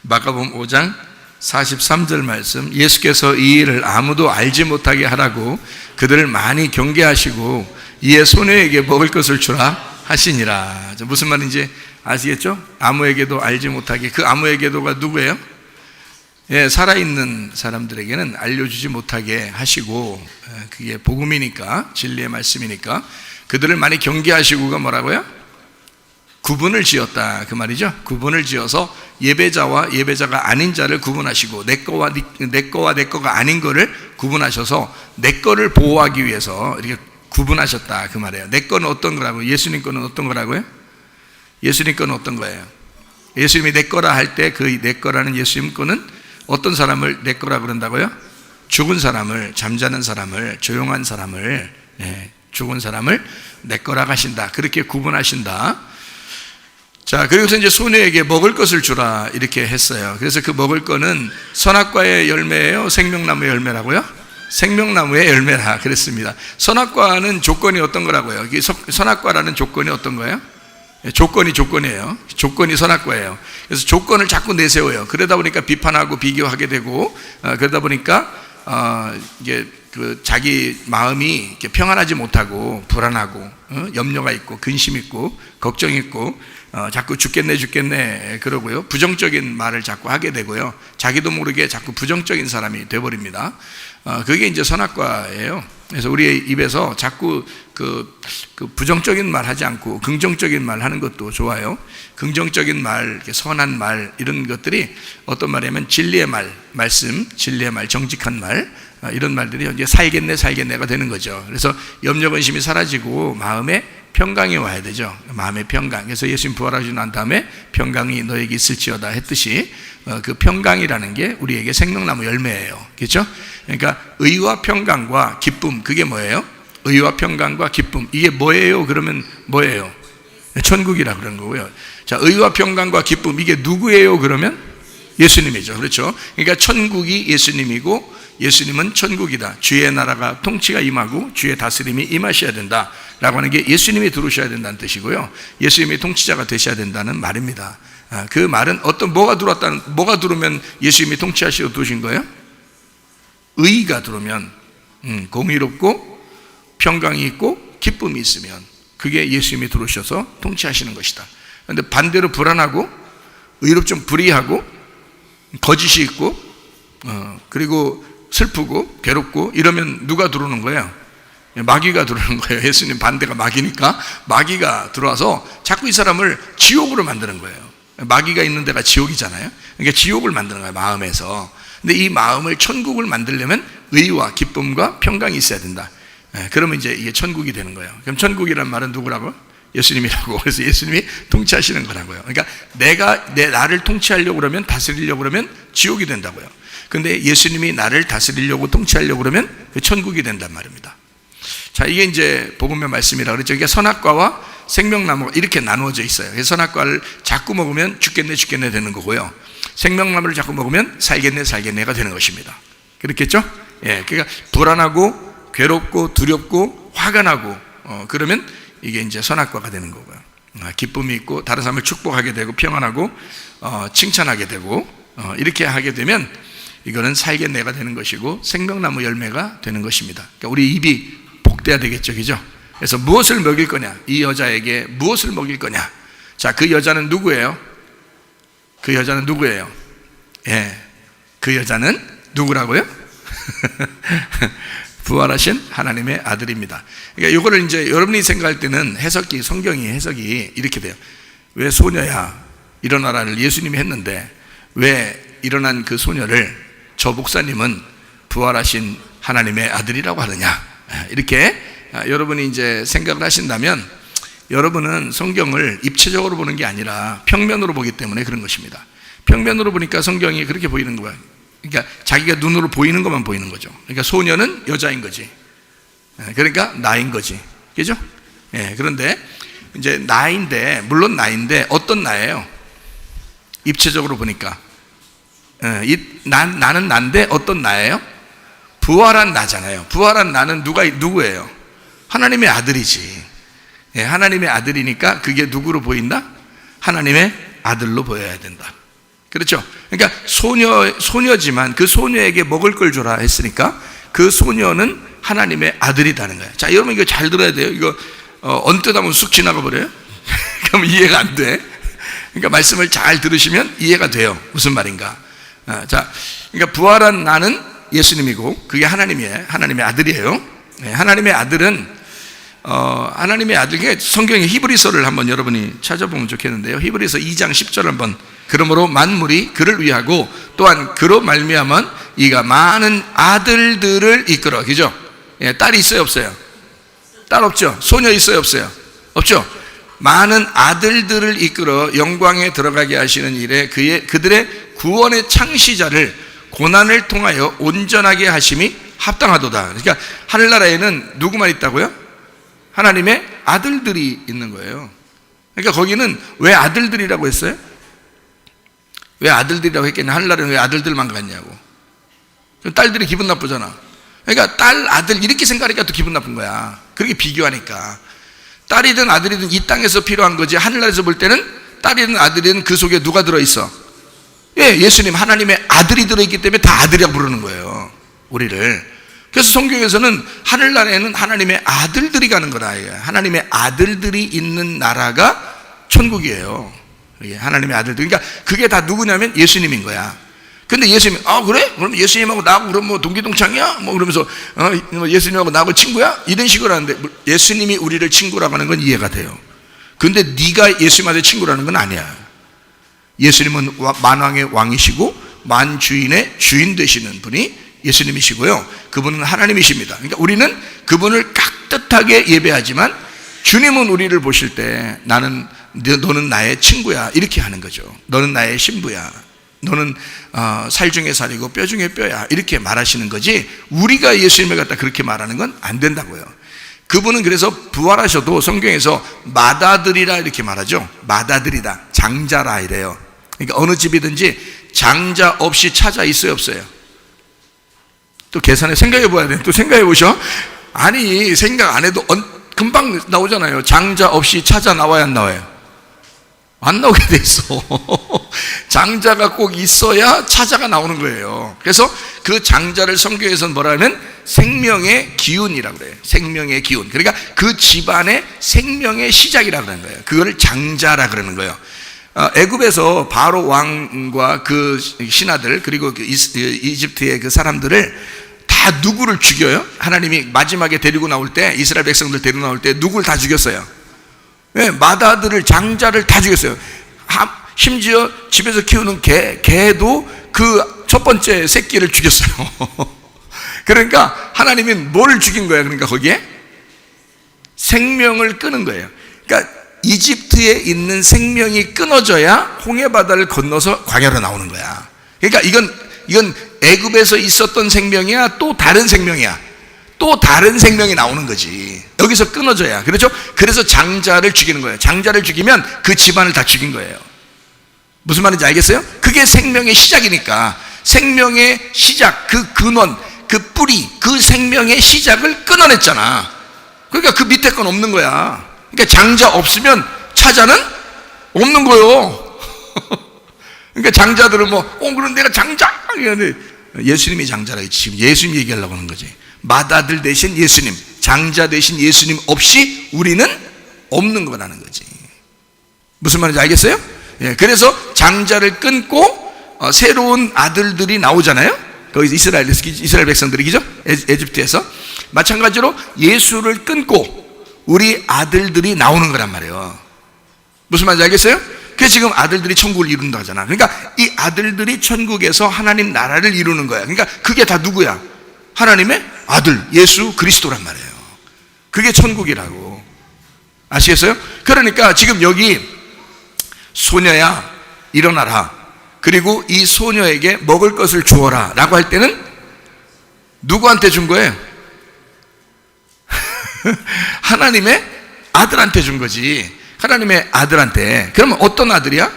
마가복음 5장 43절 말씀, 예수께서 이 일을 아무도 알지 못하게 하라고 그들을 많이 경계하시고 이에 소녀에게 먹을 것을 주라 하시니라. 무슨 말인지 아시겠죠? 아무에게도 알지 못하게. 그 아무에게도가 누구예요? 예, 살아있는 사람들에게는 알려주지 못하게 하시고, 그게 복음이니까, 진리의 말씀이니까 그들을 많이 경계하시고가 뭐라고요? 구분을 지었다, 그 말이죠. 구분을 지어서 예배자와 예배자가 아닌 자를 구분하시고 내 거와 내 거가 아닌 거를 구분하셔서 내 거를 보호하기 위해서 이렇게 구분하셨다, 그 말이에요. 내 거는 어떤 거라고요? 예수님 거는 어떤 거라고요? 예수님 거는 어떤 거예요? 예수님이 내 거라 할 때 그 내 거라는 예수님 거는 어떤 사람을 내 거라 그런다고요? 죽은 사람을, 잠자는 사람을, 조용한 사람을, 죽은 사람을 내 거라 하신다, 그렇게 구분하신다. 자, 그리고서 이제 소녀에게 먹을 것을 주라 이렇게 했어요. 그래서 그 먹을 거는 선악과의 열매예요, 생명나무의 열매라고요? 생명나무의 열매라 그랬습니다. 선악과는 조건이 어떤 거라고요? 선악과라는 조건이 어떤 거예요? 조건이에요. 조건이 선악과예요. 그래서 조건을 자꾸 내세워요. 그러다 보니까 비판하고 비교하게 되고, 그러다 보니까 이게 그 자기 마음이 이렇게 평안하지 못하고 불안하고, 염려가 있고 근심 있고 걱정 있고, 자꾸 죽겠네 그러고요, 부정적인 말을 자꾸 하게 되고요, 자기도 모르게 자꾸 부정적인 사람이 되어버립니다. 그게 이제 선악과예요. 그래서 우리의 입에서 자꾸 그 부정적인 말 하지 않고 긍정적인 말 하는 것도 좋아요. 긍정적인 말, 선한 말, 이런 것들이 어떤 말이냐면 진리의 말씀, 진리의 말, 정직한 말, 이런 말들이 이제 살겠네가 되는 거죠. 그래서 염려 근심이 사라지고 마음에 평강이 와야 되죠. 마음의 평강. 그래서 예수님 부활하시고 난 다음에 평강이 너에게 있을지어다 했듯이, 그 평강이라는 게 우리에게 생명나무 열매예요. 그렇죠? 그러니까 의와 평강과 기쁨, 그게 뭐예요? 의와 평강과 기쁨, 이게 뭐예요? 그러면 뭐예요? 천국이라 그런 거고요. 자, 의와 평강과 기쁨, 이게 누구예요? 그러면 예수님이죠. 그렇죠? 그러니까 천국이 예수님이고 예수님은 천국이다. 주의 나라가 통치가 임하고 주의 다스림이 임하셔야 된다 라고 하는 게 예수님이 들어오셔야 된다는 뜻이고요, 예수님이 통치자가 되셔야 된다는 말입니다. 그 말은 뭐가 들어오면 예수님이 통치하시고 들어오신 거예요? 의가 들어오면, 공의롭고 평강이 있고 기쁨이 있으면 그게 예수님이 들어오셔서 통치하시는 것이다. 그런데 반대로 불안하고 의롭좀 불의하고 거짓이 있고, 그리고 슬프고 괴롭고 이러면 누가 들어오는 거예요? 마귀가 들어오는 거예요. 예수님 반대가 마귀니까 마귀가 들어와서 자꾸 이 사람을 지옥으로 만드는 거예요. 마귀가 있는 데가 지옥이잖아요. 그러니까 지옥을 만드는 거예요, 마음에서. 근데 이 마음을 천국을 만들려면 의와 기쁨과 평강이 있어야 된다. 그러면 이제 이게 천국이 되는 거예요. 그럼 천국이란 말은 누구라고? 예수님이라고. 그래서 예수님이 통치하시는 거라고요. 그러니까 나를 통치하려고 그러면, 다스리려고 그러면 지옥이 된다고요. 근데 예수님이 나를 다스리려고 통치하려고 그러면 그 천국이 된단 말입니다. 자, 이게 이제 복음의 말씀이라 그랬죠. 그러니까 선악과와 생명나무가 이렇게 나누어져 있어요. 그래서 선악과를 자꾸 먹으면 죽겠네 되는 거고요, 생명나무를 자꾸 먹으면 살겠네가 되는 것입니다. 그렇겠죠? 예, 그러니까 불안하고 괴롭고 두렵고 화가 나고, 그러면 이게 이제 선악과가 되는 거고요. 기쁨이 있고 다른 사람을 축복하게 되고 평안하고 칭찬하게 되고, 이렇게 하게 되면 이거는 살겠네가 되는 것이고 생명나무 열매가 되는 것입니다. 그러니까 우리 입이 복돼야 되겠죠, 그죠? 그래서 무엇을 먹일 거냐, 이 여자에게 무엇을 먹일 거냐. 자, 그 여자는 누구예요? 그 여자는 누구예요? 예, 그 여자는 누구라고요? 부활하신 하나님의 아들입니다. 그러니까 이거를 이제 여러분이 생각할 때는 성경이 해석이 이렇게 돼요. 왜 소녀야 일어나라를 예수님이 했는데 왜 일어난 그 소녀를 저 목사님은 부활하신 하나님의 아들이라고 하느냐, 이렇게 여러분이 이제 생각을 하신다면, 여러분은 성경을 입체적으로 보는 게 아니라 평면으로 보기 때문에 그런 것입니다. 평면으로 보니까 성경이 그렇게 보이는 거예요. 그러니까 자기가 눈으로 보이는 것만 보이는 거죠. 그러니까 소녀는 여자인 거지, 그러니까 나인 거지, 그죠? 그런데 이제 물론 나인데 어떤 나예요? 입체적으로 보니까 나는 난데 어떤 나예요? 부활한 나잖아요. 부활한 나는 누구예요? 하나님의 아들이지. 하나님의 아들이니까 그게 누구로 보인다? 하나님의 아들로 보여야 된다. 그렇죠? 그러니까 소녀지만 그 소녀에게 먹을 걸 줘라 했으니까 그 소녀는 하나님의 아들이라는 거예요. 자, 여러분 이거 잘 들어야 돼요. 이거 언뜻 하면 쑥 지나가 버려요. 그럼 이해가 안 돼. 그러니까 말씀을 잘 들으시면 이해가 돼요. 무슨 말인가. 자, 그러니까 부활한 나는 예수님이고 그게 하나님의 아들이에요. 하나님의 아들은 하나님의 아들, 성경의 히브리서를 한번 여러분이 찾아보면 좋겠는데요. 히브리서 2장 10절 한번. 그러므로 만물이 그를 위하고 또한 그로 말미암은 이가 많은 아들들을 이끌어. 그죠? 딸이 있어요, 없어요? 딸 없죠? 소녀 있어요, 없어요? 없죠? 많은 아들들을 이끌어 영광에 들어가게 하시는 일에 그들의 구원의 창시자를 고난을 통하여 온전하게 하심이 합당하도다. 그러니까 하늘나라에는 누구만 있다고요? 하나님의 아들들이 있는 거예요. 그러니까 거기는 왜 아들들이라고 했어요? 왜 아들들이라고 했겠냐? 하늘나라는 왜 아들들만 갔냐고. 그럼 딸들이 기분 나쁘잖아. 그러니까 딸, 아들 이렇게 생각하니까 또 기분 나쁜 거야. 그렇게 비교하니까. 딸이든 아들이든 이 땅에서 필요한 거지, 하늘나라에서 볼 때는 딸이든 아들이든 그 속에 누가 들어있어? 예수님, 하나님의 아들이 들어있기 때문에 다 아들이라고 부르는 거예요, 우리를. 그래서 성경에서는 하늘나라에는 하나님의 아들들이 가는 거다. 하나님의 아들들이 있는 나라가 천국이에요. 하나님의 아들들. 그러니까 그게 다 누구냐면 예수님인 거야. 근데 예수님이, 그래? 그럼 예수님하고 나하고 그럼 뭐 동기동창이야? 뭐 그러면서 예수님하고 나하고 친구야? 이런 식으로 하는데, 예수님이 우리를 친구라고 하는 건 이해가 돼요. 근데 네가 예수님한테 친구라는 건 아니야. 예수님은 만왕의 왕이시고 만주인의 주인 되시는 분이 예수님이시고요, 그분은 하나님이십니다. 그러니까 우리는 그분을 깍듯하게 예배하지만 주님은 우리를 보실 때 너는 나의 친구야 이렇게 하는 거죠. 너는 나의 신부야, 너는 살 중에 살이고 뼈 중에 뼈야 이렇게 말하시는 거지, 우리가 예수님을 갖다 그렇게 말하는 건 안 된다고요. 그분은 그래서 부활하셔도 성경에서 맏아들이라 이렇게 말하죠. 맏아들이다, 장자라 이래요. 그러니까 어느 집이든지 장자 없이 찾아 있어요, 없어요? 또 계산해 생각해 봐야 돼. 또 생각해 보셔. 아니 생각 안 해도 금방 나오잖아요. 장자 없이 찾아 나와야 안 나와요? 안 나오게 돼 있어. 장자가 꼭 있어야 찾아가 나오는 거예요. 그래서 그 장자를 성경에서는 뭐라 하면 생명의 기운이라고 그래요. 생명의 기운. 그러니까 그 집안의 생명의 시작이라고 그러는 거예요. 그걸 장자라 그러는 거예요. 애굽에서 바로 왕과 그 신하들, 그리고 이집트의 그 사람들을 다 누구를 죽여요? 하나님이 마지막에 데리고 나올 때, 이스라엘 백성들 데리고 나올 때 누구를 다 죽였어요? 맏아들을, 장자를 다 죽였어요. 심지어 집에서 키우는 개도 그 첫 번째 새끼를 죽였어요. 그러니까 하나님이 뭘 죽인 거예요? 그러니까 거기에 생명을 끄는 거예요. 그러니까 이집트에 있는 생명이 끊어져야 홍해바다를 건너서 광야로 나오는 거야. 그러니까 이건 애굽에서 있었던 생명이야, 또 다른 생명이야, 또 다른 생명이 나오는 거지. 여기서 끊어져야. 그렇죠? 그래서 장자를 죽이는 거예요. 장자를 죽이면 그 집안을 다 죽인 거예요. 무슨 말인지 알겠어요? 그게 생명의 시작이니까 생명의 시작, 그 근원, 그 뿌리, 그 생명의 시작을 끊어냈잖아. 그러니까 그 밑에 건 없는 거야. 그러니까 장자 없으면 차자는 없는 거예요. 그러니까 장자들은 그럼 내가 장자 이러는데, 예수님이 장자라. 지금 예수님 얘기하려고 하는 거지. 맏아들 대신 예수님, 장자 대신 예수님 없이 우리는 없는 거라는 거지. 무슨 말인지 알겠어요? 그래서 장자를 끊고 새로운 아들들이 나오잖아요. 거기서 이스라엘 백성들이죠, 에집트에서. 마찬가지로 예수를 끊고 우리 아들들이 나오는 거란 말이에요. 무슨 말인지 알겠어요? 그래서 지금 아들들이 천국을 이룬다 하잖아. 그러니까 이 아들들이 천국에서 하나님 나라를 이루는 거야. 그러니까 그게 다 누구야? 하나님의 아들 예수 그리스도란 말이에요. 그게 천국이라고. 아시겠어요? 그러니까 지금 여기 소녀야 일어나라, 그리고 이 소녀에게 먹을 것을 주어라 라고 할 때는 누구한테 준 거예요? 하나님의 아들한테 준 거지. 하나님의 아들한테. 그러면 어떤 아들이야?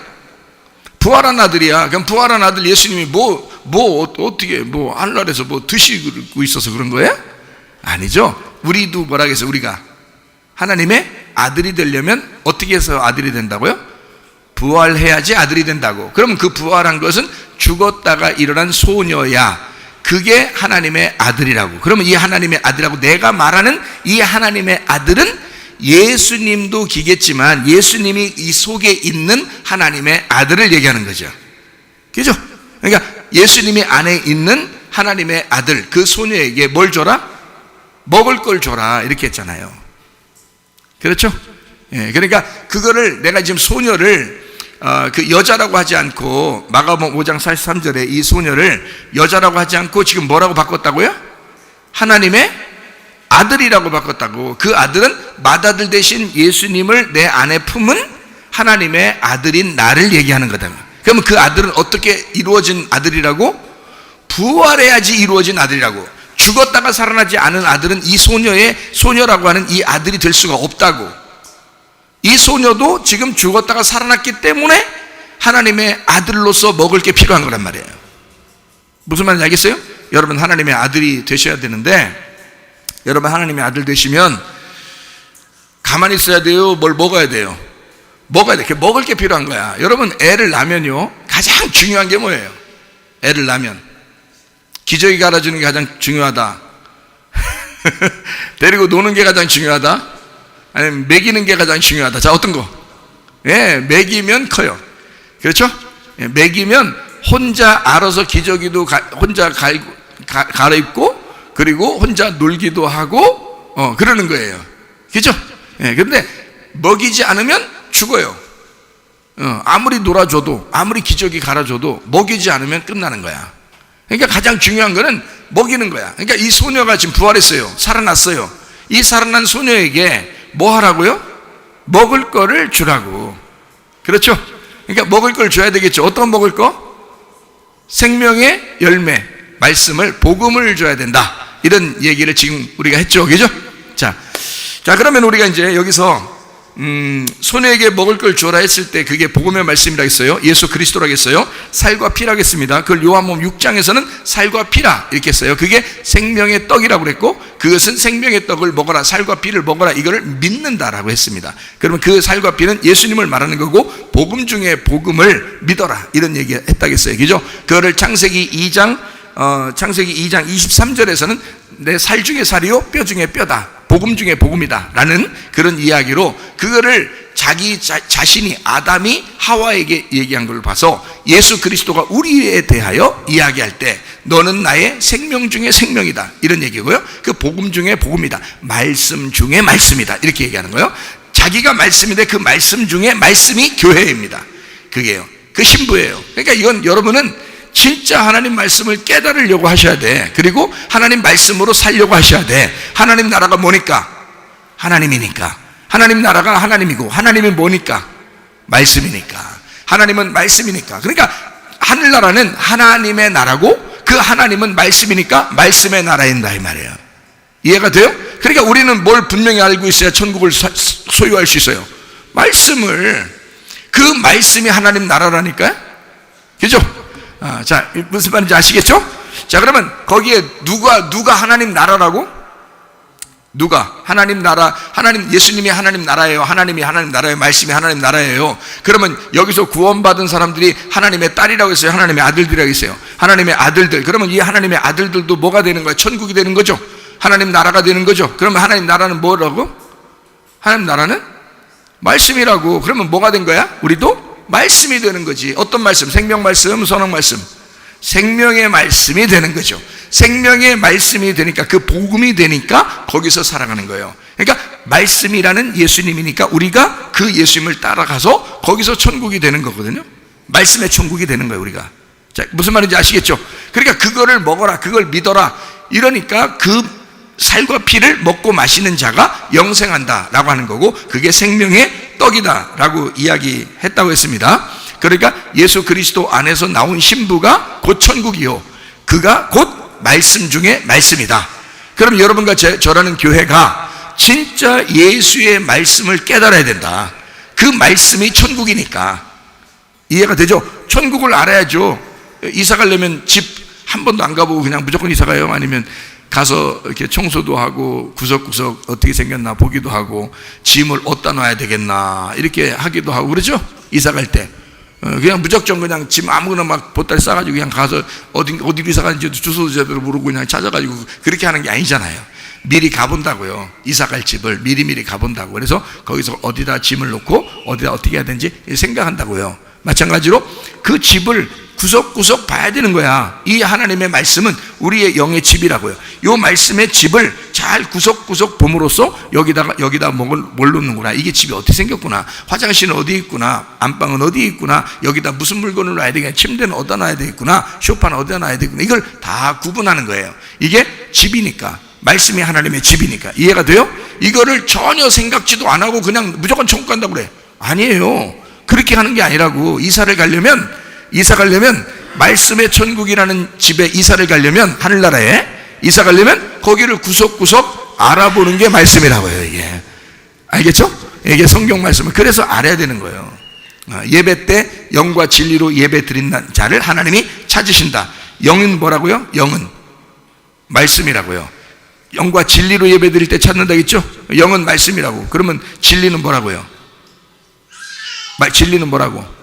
부활한 아들이야. 그럼 부활한 아들 예수님이 어떻게 하늘나라에서 드시고 있어서 그런 거예요? 아니죠. 우리도 뭐라 그랬어요? 우리가 하나님의 아들이 되려면 어떻게 해서 아들이 된다고요? 부활해야지 아들이 된다고. 그러면 그 부활한 것은 죽었다가 일어난 소녀야. 그게 하나님의 아들이라고. 그러면 이 하나님의 아들이라고 내가 말하는 이 하나님의 아들은 예수님도 기겠지만 예수님이 이 속에 있는 하나님의 아들을 얘기하는 거죠. 그죠? 그러니까 예수님이 안에 있는 하나님의 아들, 그 소녀에게 뭘 줘라? 먹을 걸 줘라. 이렇게 했잖아요. 그렇죠? 예, 그러니까 그거를 내가 지금 소녀를 그 여자라고 하지 않고 마가복음 5장 43절에 이 소녀를 여자라고 하지 않고 지금 뭐라고 바꿨다고요? 하나님의 아들이라고 바꿨다고. 그 아들은 맏아들 대신 예수님을 내 안에 품은 하나님의 아들인 나를 얘기하는 거다. 그러면 그 아들은 어떻게 이루어진 아들이라고? 부활해야지 이루어진 아들이라고. 죽었다가 살아나지 않은 아들은 이 소녀라고 하는 이 아들이 될 수가 없다고. 이 소녀도 지금 죽었다가 살아났기 때문에 하나님의 아들로서 먹을 게 필요한 거란 말이에요. 무슨 말인지 알겠어요? 여러분 하나님의 아들이 되셔야 되는데, 여러분 하나님의 아들 되시면 가만히 있어야 돼요? 뭘 먹어야 돼요? 먹어야 돼. 먹을 게 필요한 거야. 여러분 애를 낳으면요 가장 중요한 게 뭐예요? 애를 낳으면 기저귀 갈아주는 게 가장 중요하다. 데리고 노는 게 가장 중요하다. 아니면 먹이는 게 가장 중요하다. 자, 어떤 거? 예, 먹이면 커요. 그렇죠? 예, 먹이면 혼자 알아서 기저귀도 혼자 갈아입고 그리고 혼자 놀기도 하고 그러는 거예요. 그렇죠? 예, 근데 먹이지 않으면 죽어요. 아무리 놀아줘도 아무리 기저귀 갈아줘도 먹이지 않으면 끝나는 거야. 그러니까 가장 중요한 거는 먹이는 거야. 그러니까 이 소녀가 지금 부활했어요. 살아났어요. 이 살아난 소녀에게 뭐 하라고요? 먹을 거를 주라고. 그렇죠? 그러니까 먹을 걸 줘야 되겠죠. 어떤 먹을 거? 생명의 열매, 말씀을, 복음을 줘야 된다. 이런 얘기를 지금 우리가 했죠. 그죠? 자, 그러면 우리가 이제 여기서 소녀에게 먹을 걸 주라 했을 때 그게 복음의 말씀이라 했어요. 예수 그리스도라 했어요. 살과 피라 했습니다. 그걸 요한복음 6장에서는 살과 피라 이렇게 했어요. 그게 생명의 떡이라고 그랬고, 그것은 생명의 떡을 먹어라, 살과 피를 먹어라, 이거를 믿는다라고 했습니다. 그러면 그 살과 피는 예수님을 말하는 거고, 복음 중에 복음을 믿어라, 이런 얘기 했다고 했어요. 그죠? 그거를 창세기 2장 23절에서는 내 살 중에 살이요 뼈 중에 뼈다, 복음 중에 복음이다 라는 그런 이야기로 그거를 자기 자신이 아담이 하와에게 얘기한 걸 봐서 예수 그리스도가 우리에 대하여 이야기할 때 너는 나의 생명 중에 생명이다 이런 얘기고요. 그 복음 중에 복음이다, 말씀 중에 말씀이다 이렇게 얘기하는 거예요. 자기가 말씀인데 그 말씀 중에 말씀이 교회입니다. 그게요, 그 신부예요. 그러니까 이건 여러분은 진짜 하나님 말씀을 깨달으려고 하셔야 돼. 그리고 하나님 말씀으로 살려고 하셔야 돼. 하나님 나라가 뭐니까? 하나님이니까. 하나님 나라가 하나님이고, 하나님이 뭐니까? 말씀이니까. 하나님은 말씀이니까. 그러니까 하늘나라는 하나님의 나라고, 그 하나님은 말씀이니까 말씀의 나라인다 이 말이에요. 이해가 돼요? 그러니까 우리는 뭘 분명히 알고 있어야 천국을 소유할 수 있어요? 말씀을. 그 말씀이 하나님 나라라니까요. 그죠? 자, 무슨 말인지 아시겠죠? 자, 그러면 거기에 누가 하나님 나라라고? 누가? 하나님 나라, 하나님, 예수님이 하나님 나라예요. 하나님이 하나님 나라예요. 말씀이 하나님 나라예요. 그러면 여기서 구원받은 사람들이 하나님의 딸이라고 했어요? 하나님의 아들들이라고 했어요? 하나님의 아들들. 그러면 이 하나님의 아들들도 뭐가 되는 거예요? 천국이 되는 거죠? 하나님 나라가 되는 거죠? 그러면 하나님 나라는 뭐라고? 하나님 나라는 말씀이라고. 그러면 뭐가 된 거야? 우리도 말씀이 되는 거지. 어떤 말씀? 생명 말씀, 선악 말씀. 생명의 말씀이 되는 거죠. 생명의 말씀이 되니까, 그 복음이 되니까 거기서 살아가는 거예요. 그러니까 말씀이라는 예수님이니까 우리가 그 예수님을 따라가서 거기서 천국이 되는 거거든요. 말씀의 천국이 되는 거예요, 우리가. 자, 무슨 말인지 아시겠죠? 그러니까 그거를 먹어라, 그걸 믿어라, 이러니까 그 살과 피를 먹고 마시는 자가 영생한다 라고 하는 거고, 그게 생명의 떡이다 라고 이야기했다고 했습니다. 그러니까 예수 그리스도 안에서 나온 신부가 곧 천국이요, 그가 곧 말씀 중에 말씀이다. 그럼 여러분과 저라는 교회가 진짜 예수의 말씀을 깨달아야 된다. 그 말씀이 천국이니까. 이해가 되죠? 천국을 알아야죠. 이사 가려면 집 한 번도 안 가보고 그냥 무조건 이사 가요? 아니면 가서 이렇게 청소도 하고 구석구석 어떻게 생겼나 보기도 하고 짐을 어디다 놔야 되겠나 이렇게 하기도 하고 그러죠? 이사 갈 때. 그냥 무작정 그냥 집 아무거나 막 보따리 싸가지고 그냥 가서 어디로 이사 가는지도 주소도 제대로 모르고 그냥 찾아가지고 그렇게 하는 게 아니잖아요. 미리 가본다고요. 이사 갈 집을 미리 가본다고. 그래서 거기서 어디다 짐을 놓고 어디다 어떻게 해야 되는지 생각한다고요. 마찬가지로 그 집을 구석구석 봐야 되는 거야. 이 하나님의 말씀은 우리의 영의 집이라고요. 이 말씀의 집을 잘 구석구석 봄으로써 여기다 뭘 놓는구나, 이게 집이 어떻게 생겼구나, 화장실은 어디 있구나, 안방은 어디 있구나, 여기다 무슨 물건을 놔야 되겠구나, 침대는 어디다 놔야 되겠구나, 소파는 어디다 놔야 되겠구나, 이걸 다 구분하는 거예요. 이게 집이니까, 말씀이 하나님의 집이니까. 이해가 돼요? 이거를 전혀 생각지도 안 하고 그냥 무조건 천국 간다고 그래. 아니에요. 그렇게 하는 게 아니라고. 이사 가려면 말씀의 천국이라는 집에 이사를 가려면, 하늘나라에 이사 가려면 거기를 구석구석 알아보는 게 말씀이라고요. 이게 알겠죠? 이게 성경 말씀을 그래서 알아야 되는 거예요. 예배 때 영과 진리로 예배 드린 자를 하나님이 찾으신다. 영은 뭐라고요? 영은 말씀이라고요. 영과 진리로 예배 드릴 때 찾는다 했죠? 영은 말씀이라고. 그러면 진리는 뭐라고요? 진리는 뭐라고?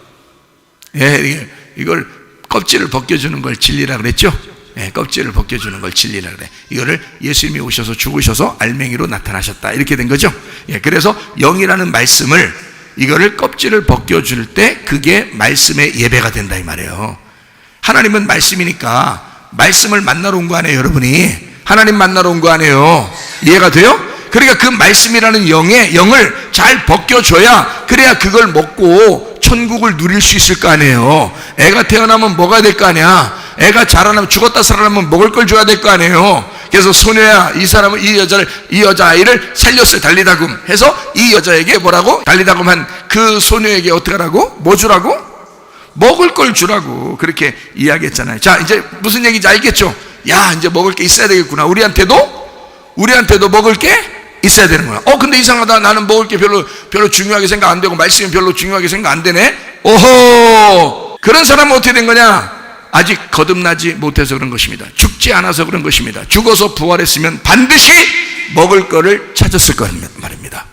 예, 이걸 껍질을 벗겨주는 걸 진리라 그랬죠? 예, 껍질을 벗겨주는 걸 진리라 그래. 이거를 예수님이 오셔서 죽으셔서 알맹이로 나타나셨다, 이렇게 된 거죠. 예, 그래서 영이라는 말씀을, 이거를 껍질을 벗겨줄 때 그게 말씀의 예배가 된다 이 말이에요. 하나님은 말씀이니까 말씀을 만나러 온 거 아니에요, 여러분이. 하나님 만나러 온 거 아니에요. 이해가 돼요? 그러니까 그 말씀이라는 영을 잘 벗겨줘야, 그래야 그걸 먹고 천국을 누릴 수 있을 거 아니에요. 애가 태어나면 먹어야 될 거 아니야. 애가 자라나면, 죽었다 살아나면 먹을 걸 줘야 될 거 아니에요. 그래서 소녀야, 이 사람은 이 여자아이를 살렸어요. 달리다금 해서 이 여자에게 뭐라고? 달리다금 한 그 소녀에게 어떻게 하라고? 뭐 주라고? 먹을 걸 주라고. 그렇게 이야기했잖아요. 자, 이제 무슨 얘기인지 알겠죠? 야, 이제 먹을 게 있어야 되겠구나. 우리한테도 먹을 게 있어야 되는 거야. 근데 이상하다. 나는 먹을 게 별로 중요하게 생각 안 되고 말씀이 별로 중요하게 생각 안 되네. 오호! 그런 사람은 어떻게 된 거냐? 아직 거듭나지 못해서 그런 것입니다. 죽지 않아서 그런 것입니다. 죽어서 부활했으면 반드시 먹을 거를 찾았을 거란 말입니다.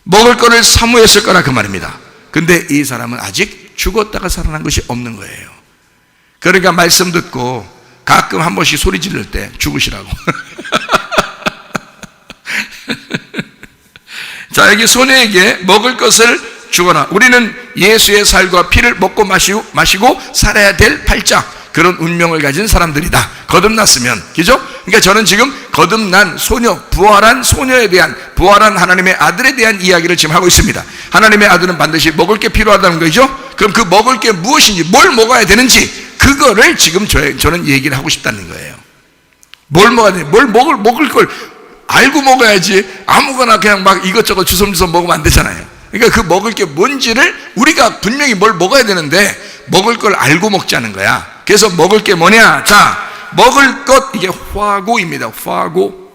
먹을 거를 사모했을 거라 그 말입니다. 근데 이 사람은 아직 죽었다가 살아난 것이 없는 거예요. 그러니까 말씀 듣고 가끔 한 번씩 소리 지를 때 죽으시라고. 자, 여기 소녀에게 먹을 것을 주거나, 우리는 예수의 살과 피를 먹고 마시고 살아야 될 팔자, 그런 운명을 가진 사람들이다. 거듭났으면, 그죠? 그러니까 저는 지금 거듭난 소녀, 부활한 소녀에 대한, 부활한 하나님의 아들에 대한 이야기를 지금 하고 있습니다. 하나님의 아들은 반드시 먹을 게 필요하다는 거죠. 그럼 그 먹을 게 무엇인지, 뭘 먹어야 되는지, 그거를 지금 저는 얘기를 하고 싶다는 거예요. 뭘 먹어야 돼? 먹을 걸 알고 먹어야지. 아무거나 그냥 막 이것저것 주섬주섬 먹으면 안 되잖아요. 그러니까 그 먹을 게 뭔지를, 우리가 분명히 뭘 먹어야 되는데 먹을 걸 알고 먹자는 거야. 그래서 먹을 게 뭐냐? 자, 먹을 것, 이게 화고입니다. 파고.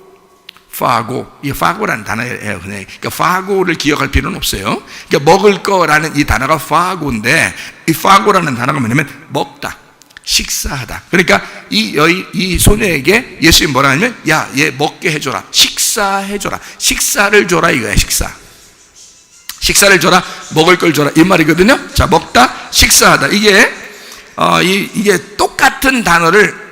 이 파고라는 단어예요. 그러니까 파고를 기억할 필요는 없어요. 그러니까 먹을 거라는 이 단어가 파고인데, 이 파고라는 단어가 뭐냐면 먹다, 식사하다. 그러니까 이 소녀에게 예수님이 뭐라 하냐면, 야, 얘 먹게 해줘라, 식사해줘라, 식사를 줘라 이거야. 식사를 줘라, 먹을 걸 줘라, 이 말이거든요. 자, 먹다, 식사하다. 이게 똑같은 단어를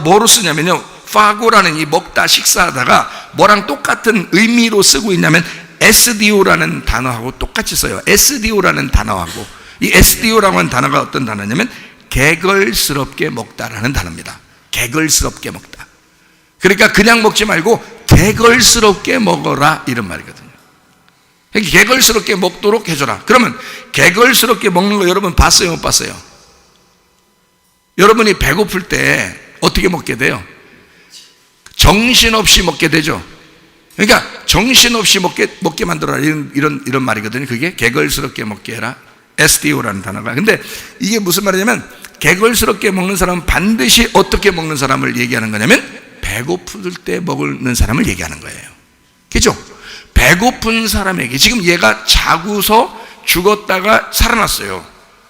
뭐로 쓰냐면요, 파고라는 이 먹다, 식사하다가 뭐랑 똑같은 의미로 쓰고 있냐면 SDO라는 단어하고 똑같이 써요. SDO라는 단어하고, 이 SDO라고 하는 단어가 어떤 단어냐면 개걸스럽게 먹다라는 단어입니다. 개걸스럽게 먹다. 그러니까 그냥 먹지 말고 개걸스럽게 먹어라, 이런 말이거든요. 개걸스럽게 먹도록 해줘라. 그러면 개걸스럽게 먹는 거 여러분 봤어요, 못 봤어요? 여러분이 배고플 때 어떻게 먹게 돼요? 정신없이 먹게 되죠. 그러니까 정신없이 먹게 만들어라, 이런 말이거든요. 그게 개걸스럽게 먹게 해라, SDO라는 단어가. 근데 이게 무슨 말이냐면, 개걸스럽게 먹는 사람은 반드시 어떻게 먹는 사람을 얘기하는 거냐면 배고플 때 먹는 사람을 얘기하는 거예요. 그죠? 배고픈 사람에게, 지금 얘가 자고서 죽었다가 살아났어요.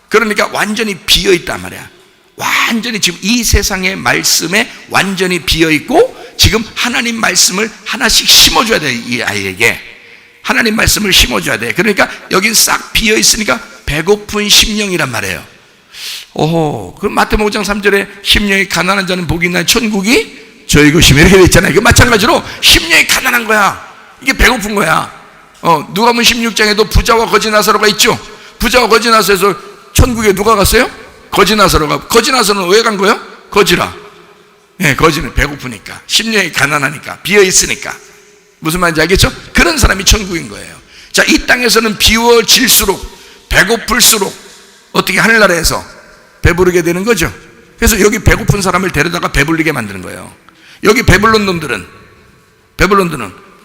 그러니까 완전히 비어있단 말이야. 완전히 지금 이 세상의 말씀에 완전히 비어있고, 지금 하나님 말씀을 하나씩 심어줘야 돼. 이 아이에게 하나님 말씀을 심어줘야 돼. 그러니까 여긴 싹 비어있으니까 배고픈 심령이란 말이에요. 오호, 그 마태복음 5장 3절에 심령이 가난한 자는 복이 있나니 천국이 저희 것이며 이렇게 돼 있잖아요. 그 마찬가지로 심령이 가난한 거야. 이게 배고픈 거야. 누가복음 16장에도 부자와 거지 나사로가 있죠. 부자와 거지 나사로에서 천국에 누가 갔어요? 거지 나사로가. 거지 나사로는 왜 간 거예요? 거지라. 예, 거지는 배고프니까, 심령이 가난하니까, 비어 있으니까. 무슨 말인지 알겠죠? 그런 사람이 천국인 거예요. 자, 이 땅에서는 비워질수록, 배고플수록 어떻게 하늘나라에서 배부르게 되는 거죠. 그래서 여기 배고픈 사람을 데려다가 배불리게 만드는 거예요. 여기 배불른 놈들은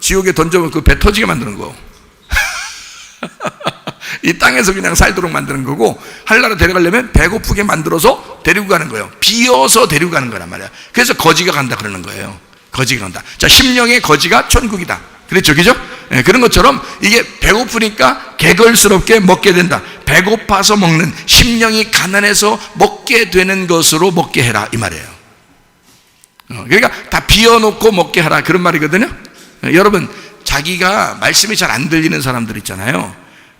지옥에 던져면 그 배 터지게 만드는 거. 이 땅에서 그냥 살도록 만드는 거고, 하늘나라 데려가려면 배고프게 만들어서 데리고 가는 거예요. 비어서 데리고 가는 거란 말이야. 그래서 거지가 간다 그러는 거예요. 거지가 간다. 자, 심령의 거지가 천국이다. 그랬죠, 그죠? 네, 그런 것처럼 이게 배고프니까 개걸스럽게 먹게 된다. 배고파서 먹는, 심령이 가난해서 먹게 되는 것으로 먹게 해라, 이 말이에요. 그러니까 다 비워놓고 먹게 하라, 그런 말이거든요. 여러분, 자기가 말씀이 잘 안 들리는 사람들 있잖아요.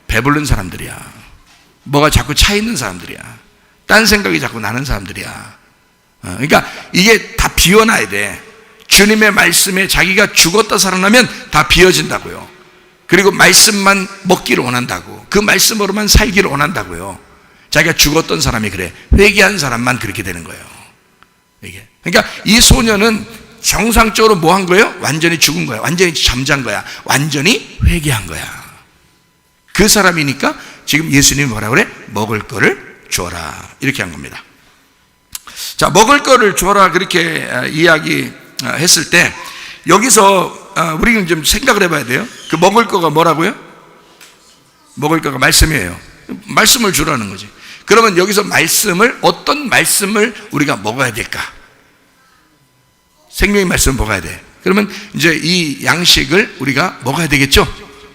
배부른 사람들이야. 뭐가 자꾸 차 있는 사람들이야. 딴 생각이 자꾸 나는 사람들이야. 그러니까 이게 다 비워놔야 돼. 주님의 말씀에 자기가 죽었다 살아나면 다 비워진다고요. 그리고 말씀만 먹기를 원한다고. 그 말씀으로만 살기를 원한다고요. 자기가 죽었던 사람이 그래. 회개한 사람만 그렇게 되는 거예요. 이게. 그러니까 이 소녀는 정상적으로 뭐 한 거예요? 완전히 죽은 거야. 완전히 잠잔 거야. 완전히 회개한 거야. 그 사람이니까 지금 예수님이 뭐라 그래? 먹을 거를 줘라, 이렇게 한 겁니다. 자, 먹을 거를 줘라 그렇게 이야기했을 때 여기서 우리는 좀 생각을 해봐야 돼요. 그 먹을 거가 뭐라고요? 먹을 거가 말씀이에요. 말씀을 주라는 거지. 그러면 여기서 어떤 말씀을 우리가 먹어야 될까? 생명의 말씀을 먹어야 돼. 그러면 이제 이 양식을 우리가 먹어야 되겠죠?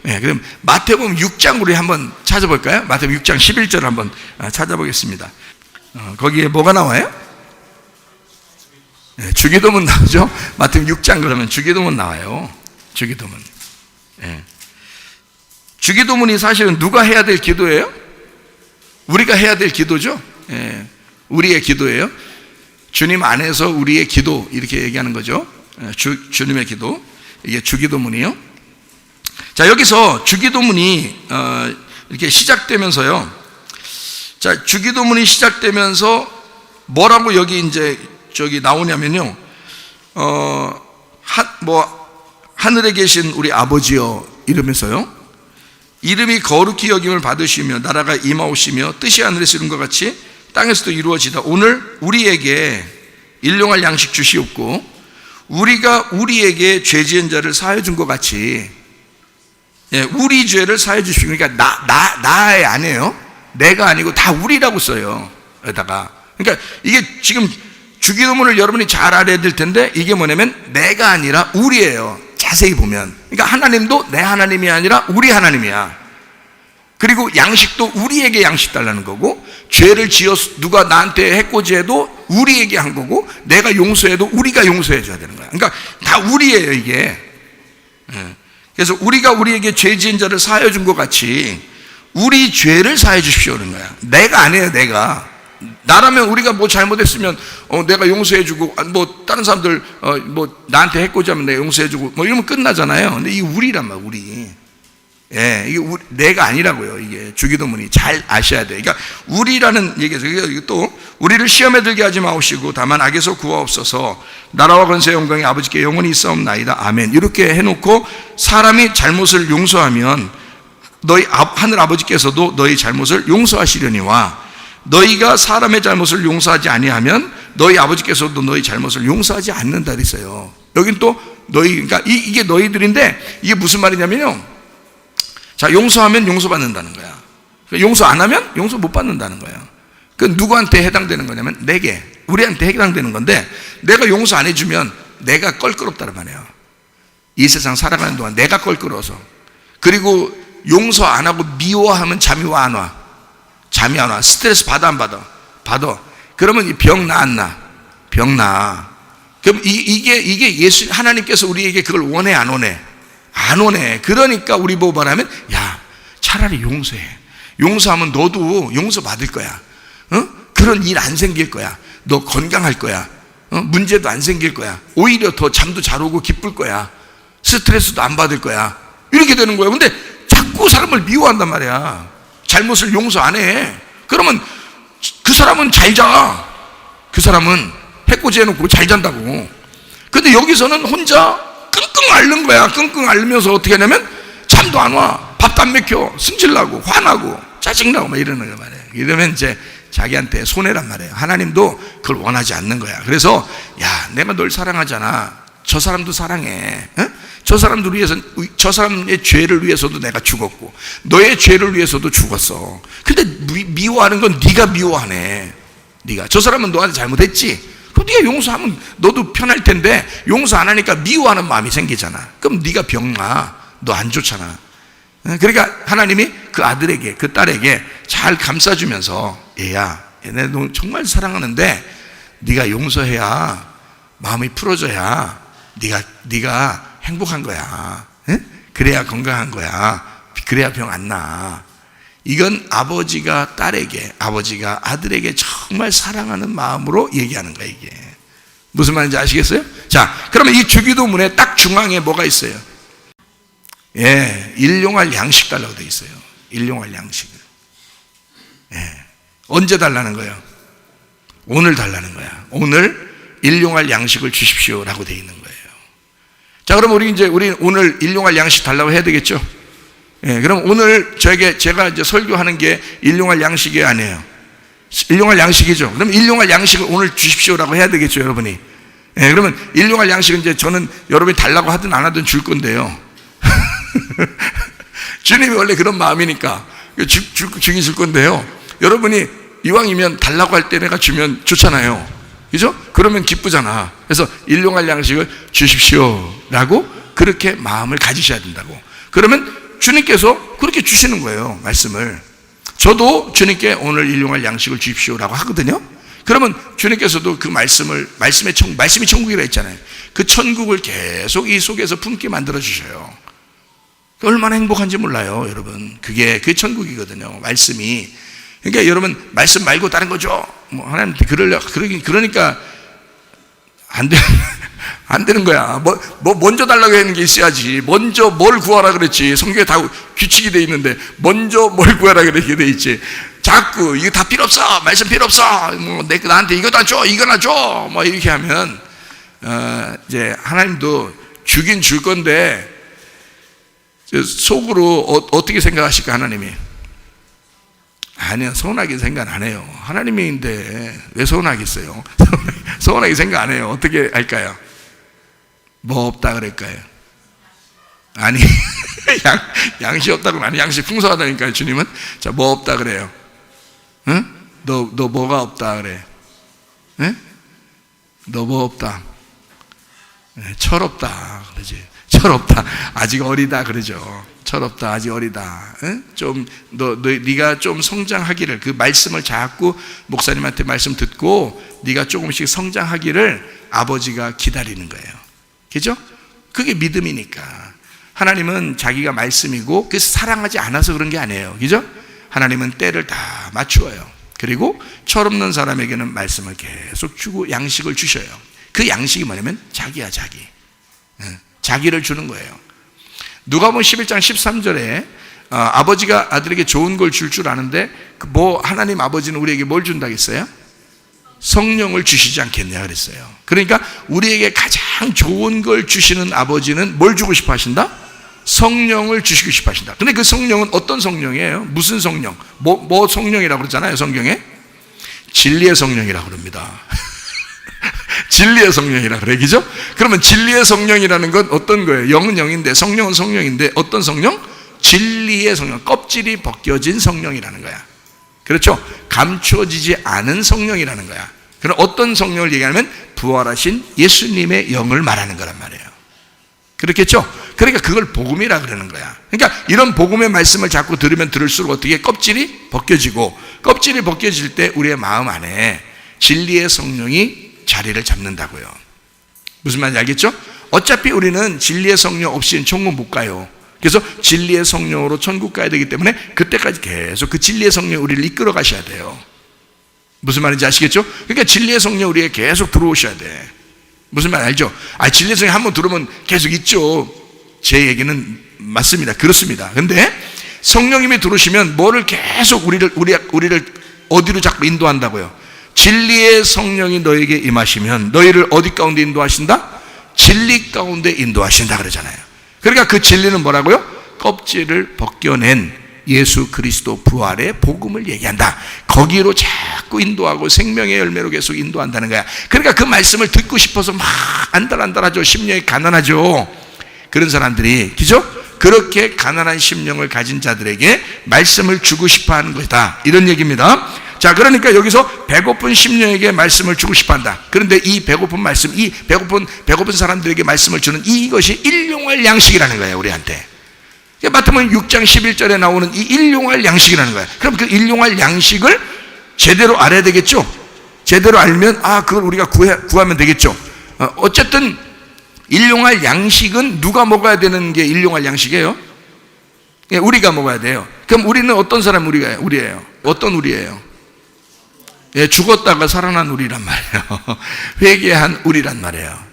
네, 그럼 마태복음 6장 우리 한번 찾아볼까요? 마태복음 6장 11절을 한번 찾아보겠습니다. 거기에 뭐가 나와요? 네, 주기도문 나오죠? 마태복음 6장 그러면 주기도문 나와요. 주기도문. 네. 주기도문이 사실은 누가 해야 될 기도예요? 우리가 해야 될 기도죠? 네, 우리의 기도예요. 주님 안에서 우리의 기도, 이렇게 얘기하는 거죠. 주님의 기도. 이게 주기도문이요. 자, 여기서 주기도문이 이렇게 시작되면서요. 자, 주기도문이 시작되면서 뭐라고 여기 이제 저기 나오냐면요. 하늘에 계신 우리 아버지여 이러면서요. 이름이 거룩히 여김을 받으시며 나라가 임하오시며 뜻이 하늘에서 이룬 것 같이 땅에서도 이루어지다. 오늘 우리에게 일용할 양식 주시옵고 우리가 우리에게 죄 지은 자를 사하여 준 것 같이, 예, 우리 죄를 사하여 주시고, 그러니까 나의 아니에요. 내가 아니고 다 우리라고 써요. 여기다가. 그러니까 이게 지금 주기도문을 여러분이 잘 알아야 될 텐데 이게 뭐냐면 내가 아니라 우리예요. 자세히 보면. 그러니까 하나님도 내 하나님이 아니라 우리 하나님이야. 그리고 양식도 우리에게 양식 달라는 거고, 죄를 지어서 누가 나한테 해코지해도 우리에게 한 거고, 내가 용서해도 우리가 용서해 줘야 되는 거야. 그러니까 다 우리예요, 이게. 그래서 우리가 우리에게 죄 지은 자를 사하여 준 것 같이 우리 죄를 사하여 주십시오 그런 거야. 내가 아니에요, 내가. 나라면 우리가 뭐 잘못했으면 내가 용서해 주고, 뭐 다른 사람들 뭐 나한테 해코지하면 내가 용서해 주고 뭐 이러면 끝나잖아요. 근데 이 우리란 말이야, 우리. 예, 이게 내가 아니라고요. 이게 주기도문이 잘 아셔야 돼요. 그러니까 우리라는 얘기죠. 이게 또 우리를 시험에 들게 하지 마옵시고 다만 악에서 구하옵소서. 나라와 권세 영광이 아버지께 영원히 있사옵나이다. 아멘. 이렇게 해놓고 사람이 잘못을 용서하면 너희 하늘 아버지께서도 너희 잘못을 용서하시려니와 너희가 사람의 잘못을 용서하지 아니하면 너희 아버지께서도 너희 잘못을 용서하지 않는다 그랬어요. 여긴 또 너희, 그러니까 이게 너희들인데 이게 무슨 말이냐면요. 자, 용서하면 용서받는다는 거야. 용서 안 하면 용서 못 받는다는 거야. 그 누구한테 해당되는 거냐면 내게, 우리한테 해당되는 건데, 내가 용서 안 해주면 내가 껄끄럽다는 말이에요. 이 세상 살아가는 동안 내가 껄끄러워서. 그리고 용서 안 하고 미워하면 잠이 와 안 와? 잠이 안 와. 스트레스 받아 안 받아? 받아. 그러면 이 병 나 안 나? 병 나. 그럼 이게 예수, 하나님께서 우리에게 그걸 원해 안 원해? 안 오네. 그러니까 우리 보고 말하면, 야, 차라리 용서해. 용서하면 너도 용서받을 거야. 그런 일 안 생길 거야. 너 건강할 거야. 문제도 안 생길 거야. 오히려 더 잠도 잘 오고 기쁠 거야. 스트레스도 안 받을 거야. 이렇게 되는 거야. 근데 자꾸 사람을 미워한단 말이야. 잘못을 용서 안 해. 그러면 그 사람은 잘 자. 그 사람은 해코지 해놓고 잘 잔다고. 근데 여기서는 혼자 끙끙 앓는 거야. 끙끙 앓으면서 어떻게 하냐면 잠도 안 와. 밥도 안 먹혀. 승질나고 화나고 짜증나고 막 이러는 거야 말이야. 이러면 이제 자기한테 손해란 말이에요. 하나님도 그걸 원하지 않는 거야. 그래서 야, 내가 널 사랑하잖아. 저 사람도 사랑해. 저 사람들 위해서, 저 사람의 죄를 위해서도 내가 죽었고 너의 죄를 위해서도 죽었어. 근데 미워하는 건 네가 미워하네. 네가 저 사람은 너한테 잘못했지. 그럼 네가 용서하면 너도 편할 텐데 용서 안 하니까 미워하는 마음이 생기잖아. 그럼 네가 병나. 너 안 좋잖아. 그러니까 하나님이 그 아들에게, 그 딸에게 잘 감싸주면서 얘야, 얘네 너 정말 사랑하는데 네가 용서해야 마음이 풀어져야 네가 행복한 거야. 그래야 건강한 거야. 그래야 병 안 나. 이건 아버지가 딸에게, 아버지가 아들에게 정말 사랑하는 마음으로 얘기하는 거야. 이게 무슨 말인지 아시겠어요? 자, 그러면 이 주기도문에 딱 중앙에 뭐가 있어요? 예, 일용할 양식 달라고 돼 있어요. 일용할 양식을. 예, 언제 달라는 거예요? 오늘 달라는 거야. 오늘 일용할 양식을 주십시오라고 돼 있는 거예요. 자, 그럼 우리 오늘 일용할 양식 달라고 해야 되겠죠? 예, 그럼 오늘 제가 이제 설교하는 게 일용할 양식이 아니에요. 일용할 양식이죠. 그럼 일용할 양식을 오늘 주십시오라고 해야 되겠죠, 여러분이. 예, 그러면 일용할 양식은 이제 저는 여러분이 달라고 하든 안 하든 줄 건데요. 주님이 원래 그런 마음이니까 주긴 줄 건데요. 여러분이 이왕이면 달라고 할 때 내가 주면 좋잖아요. 그죠? 그러면 기쁘잖아. 그래서 일용할 양식을 주십시오라고 그렇게 마음을 가지셔야 된다고. 그러면 주님께서 그렇게 주시는 거예요. 말씀을. 저도 주님께 오늘 일용할 양식을 주십시오라고 하거든요. 그러면 주님께서도 그 말씀이 천국이라 했잖아요. 그 천국을 계속 이 속에서 품게 만들어 주셔요. 얼마나 행복한지 몰라요, 여러분. 그게 천국이거든요, 말씀이. 그러니까 여러분, 말씀 말고 다른 거죠. 뭐 하나님한테 그러니까 안 되는 거야. 먼저 달라고 하는 게 있어야지. 먼저 뭘 구하라 그랬지. 성경에 다 규칙이 돼 있는데 먼저 뭘 구하라 그렇게 돼 있지. 자꾸 이거 다 필요 없어. 말씀 필요 없어. 뭐 나한테 이거나 줘, 이거나 줘. 뭐 이렇게 하면 이제 하나님도 주긴 줄 건데 속으로 어떻게 생각하실까, 하나님이? 아니요, 서운하게 생각 안 해요. 하나님인데 왜 서운하겠어요? 서운하게 생각 안 해요. 어떻게 할까요? 뭐 없다 그럴까요? 아니, 양식 없다고는 아니, 양식 풍성하다니까요, 주님은. 자, 뭐 없다 그래요? 응? 너 뭐가 없다 그래? 응? 너 뭐 없다? 철없다 그러지. 철없다, 아직 어리다 그러죠. 철없다, 아직 어리다. 응? 좀 네가 좀 성장하기를, 그 말씀을 자꾸 목사님한테 말씀 듣고 네가 조금씩 성장하기를 아버지가 기다리는 거예요. 그죠? 그게 믿음이니까. 하나님은 자기가 말씀이고 그 사랑하지 않아서 그런 게 아니에요. 그죠? 하나님은 때를 다 맞추어요. 그리고 철없는 사람에게는 말씀을 계속 주고 양식을 주셔요. 그 양식이 뭐냐면 자기야, 자기. 자기를 주는 거예요. 누가복음 11장 13절에 아버지가 아들에게 좋은 걸 줄 아는데 하나님 아버지는 우리에게 뭘 준다고 했어요? 성령을 주시지 않겠냐 그랬어요. 그러니까 우리에게 가장 좋은 걸 주시는 아버지는 뭘 주고 싶어 하신다? 성령을 주시고 싶어 하신다. 근데 그 성령은 어떤 성령이에요? 무슨 성령? 뭐 성령이라고 그러잖아요, 성경에? 진리의 성령이라고 그럽니다. 진리의 성령이라 그래, 그죠? 그러면 진리의 성령이라는 건 어떤 거예요? 영은 영인데 성령은 성령인데 어떤 성령? 진리의 성령, 껍질이 벗겨진 성령이라는 거야. 그렇죠? 감추어지지 않은 성령이라는 거야. 그럼 어떤 성령을 얘기하면 부활하신 예수님의 영을 말하는 거란 말이에요. 그렇겠죠? 그러니까 그걸 복음이라 그러는 거야. 그러니까 이런 복음의 말씀을 자꾸 들으면 들을수록 어떻게 껍질이 벗겨지고, 껍질이 벗겨질 때 우리의 마음 안에 진리의 성령이 자리를 잡는다고요. 무슨 말인지 알겠죠? 어차피 우리는 진리의 성령 없이는 천국 못 가요. 그래서 진리의 성령으로 천국 가야 되기 때문에 그때까지 계속 그 진리의 성령이 우리를 이끌어 가셔야 돼요. 무슨 말인지 아시겠죠? 그러니까 진리의 성령 우리에게 계속 들어오셔야 돼. 무슨 말 알죠? 진리의 성령이 한번 들어오면 계속 있죠. 제 얘기는 맞습니다. 그렇습니다. 근데 성령님이 들어오시면 뭐를 계속 우리를 어디로 자꾸 인도한다고요? 진리의 성령이 너에게 임하시면 너희를 어디 가운데 인도하신다? 진리 가운데 인도하신다 그러잖아요. 그러니까 그 진리는 뭐라고요? 껍질을 벗겨낸 예수 그리스도 부활의 복음을 얘기한다. 거기로 자꾸 인도하고 생명의 열매로 계속 인도한다는 거야. 그러니까 그 말씀을 듣고 싶어서 막 안달안달하죠. 심령이 가난하죠. 그런 사람들이, 그죠? 그렇게 가난한 심령을 가진 자들에게 말씀을 주고 싶어 하는 것이다. 이런 얘기입니다. 자, 그러니까 여기서 배고픈 심령에게 말씀을 주고 싶어 한다. 그런데 이 배고픈 말씀, 이 배고픈 사람들에게 말씀을 주는 이것이 일용할 양식이라는 거예요, 우리한테. 마태복음 6장 11절에 나오는 이 일용할 양식이라는 거예요. 그럼 그 일용할 양식을 제대로 알아야 되겠죠? 제대로 알면, 그걸 우리가 구하면 되겠죠? 어쨌든, 일용할 양식은 누가 먹어야 되는 게 일용할 양식이에요? 우리가 먹어야 돼요. 그럼 우리는 어떤 사람 우리예요? 어떤 우리예요? 죽었다가 살아난 우리란 말이에요. 회개한 우리란 말이에요.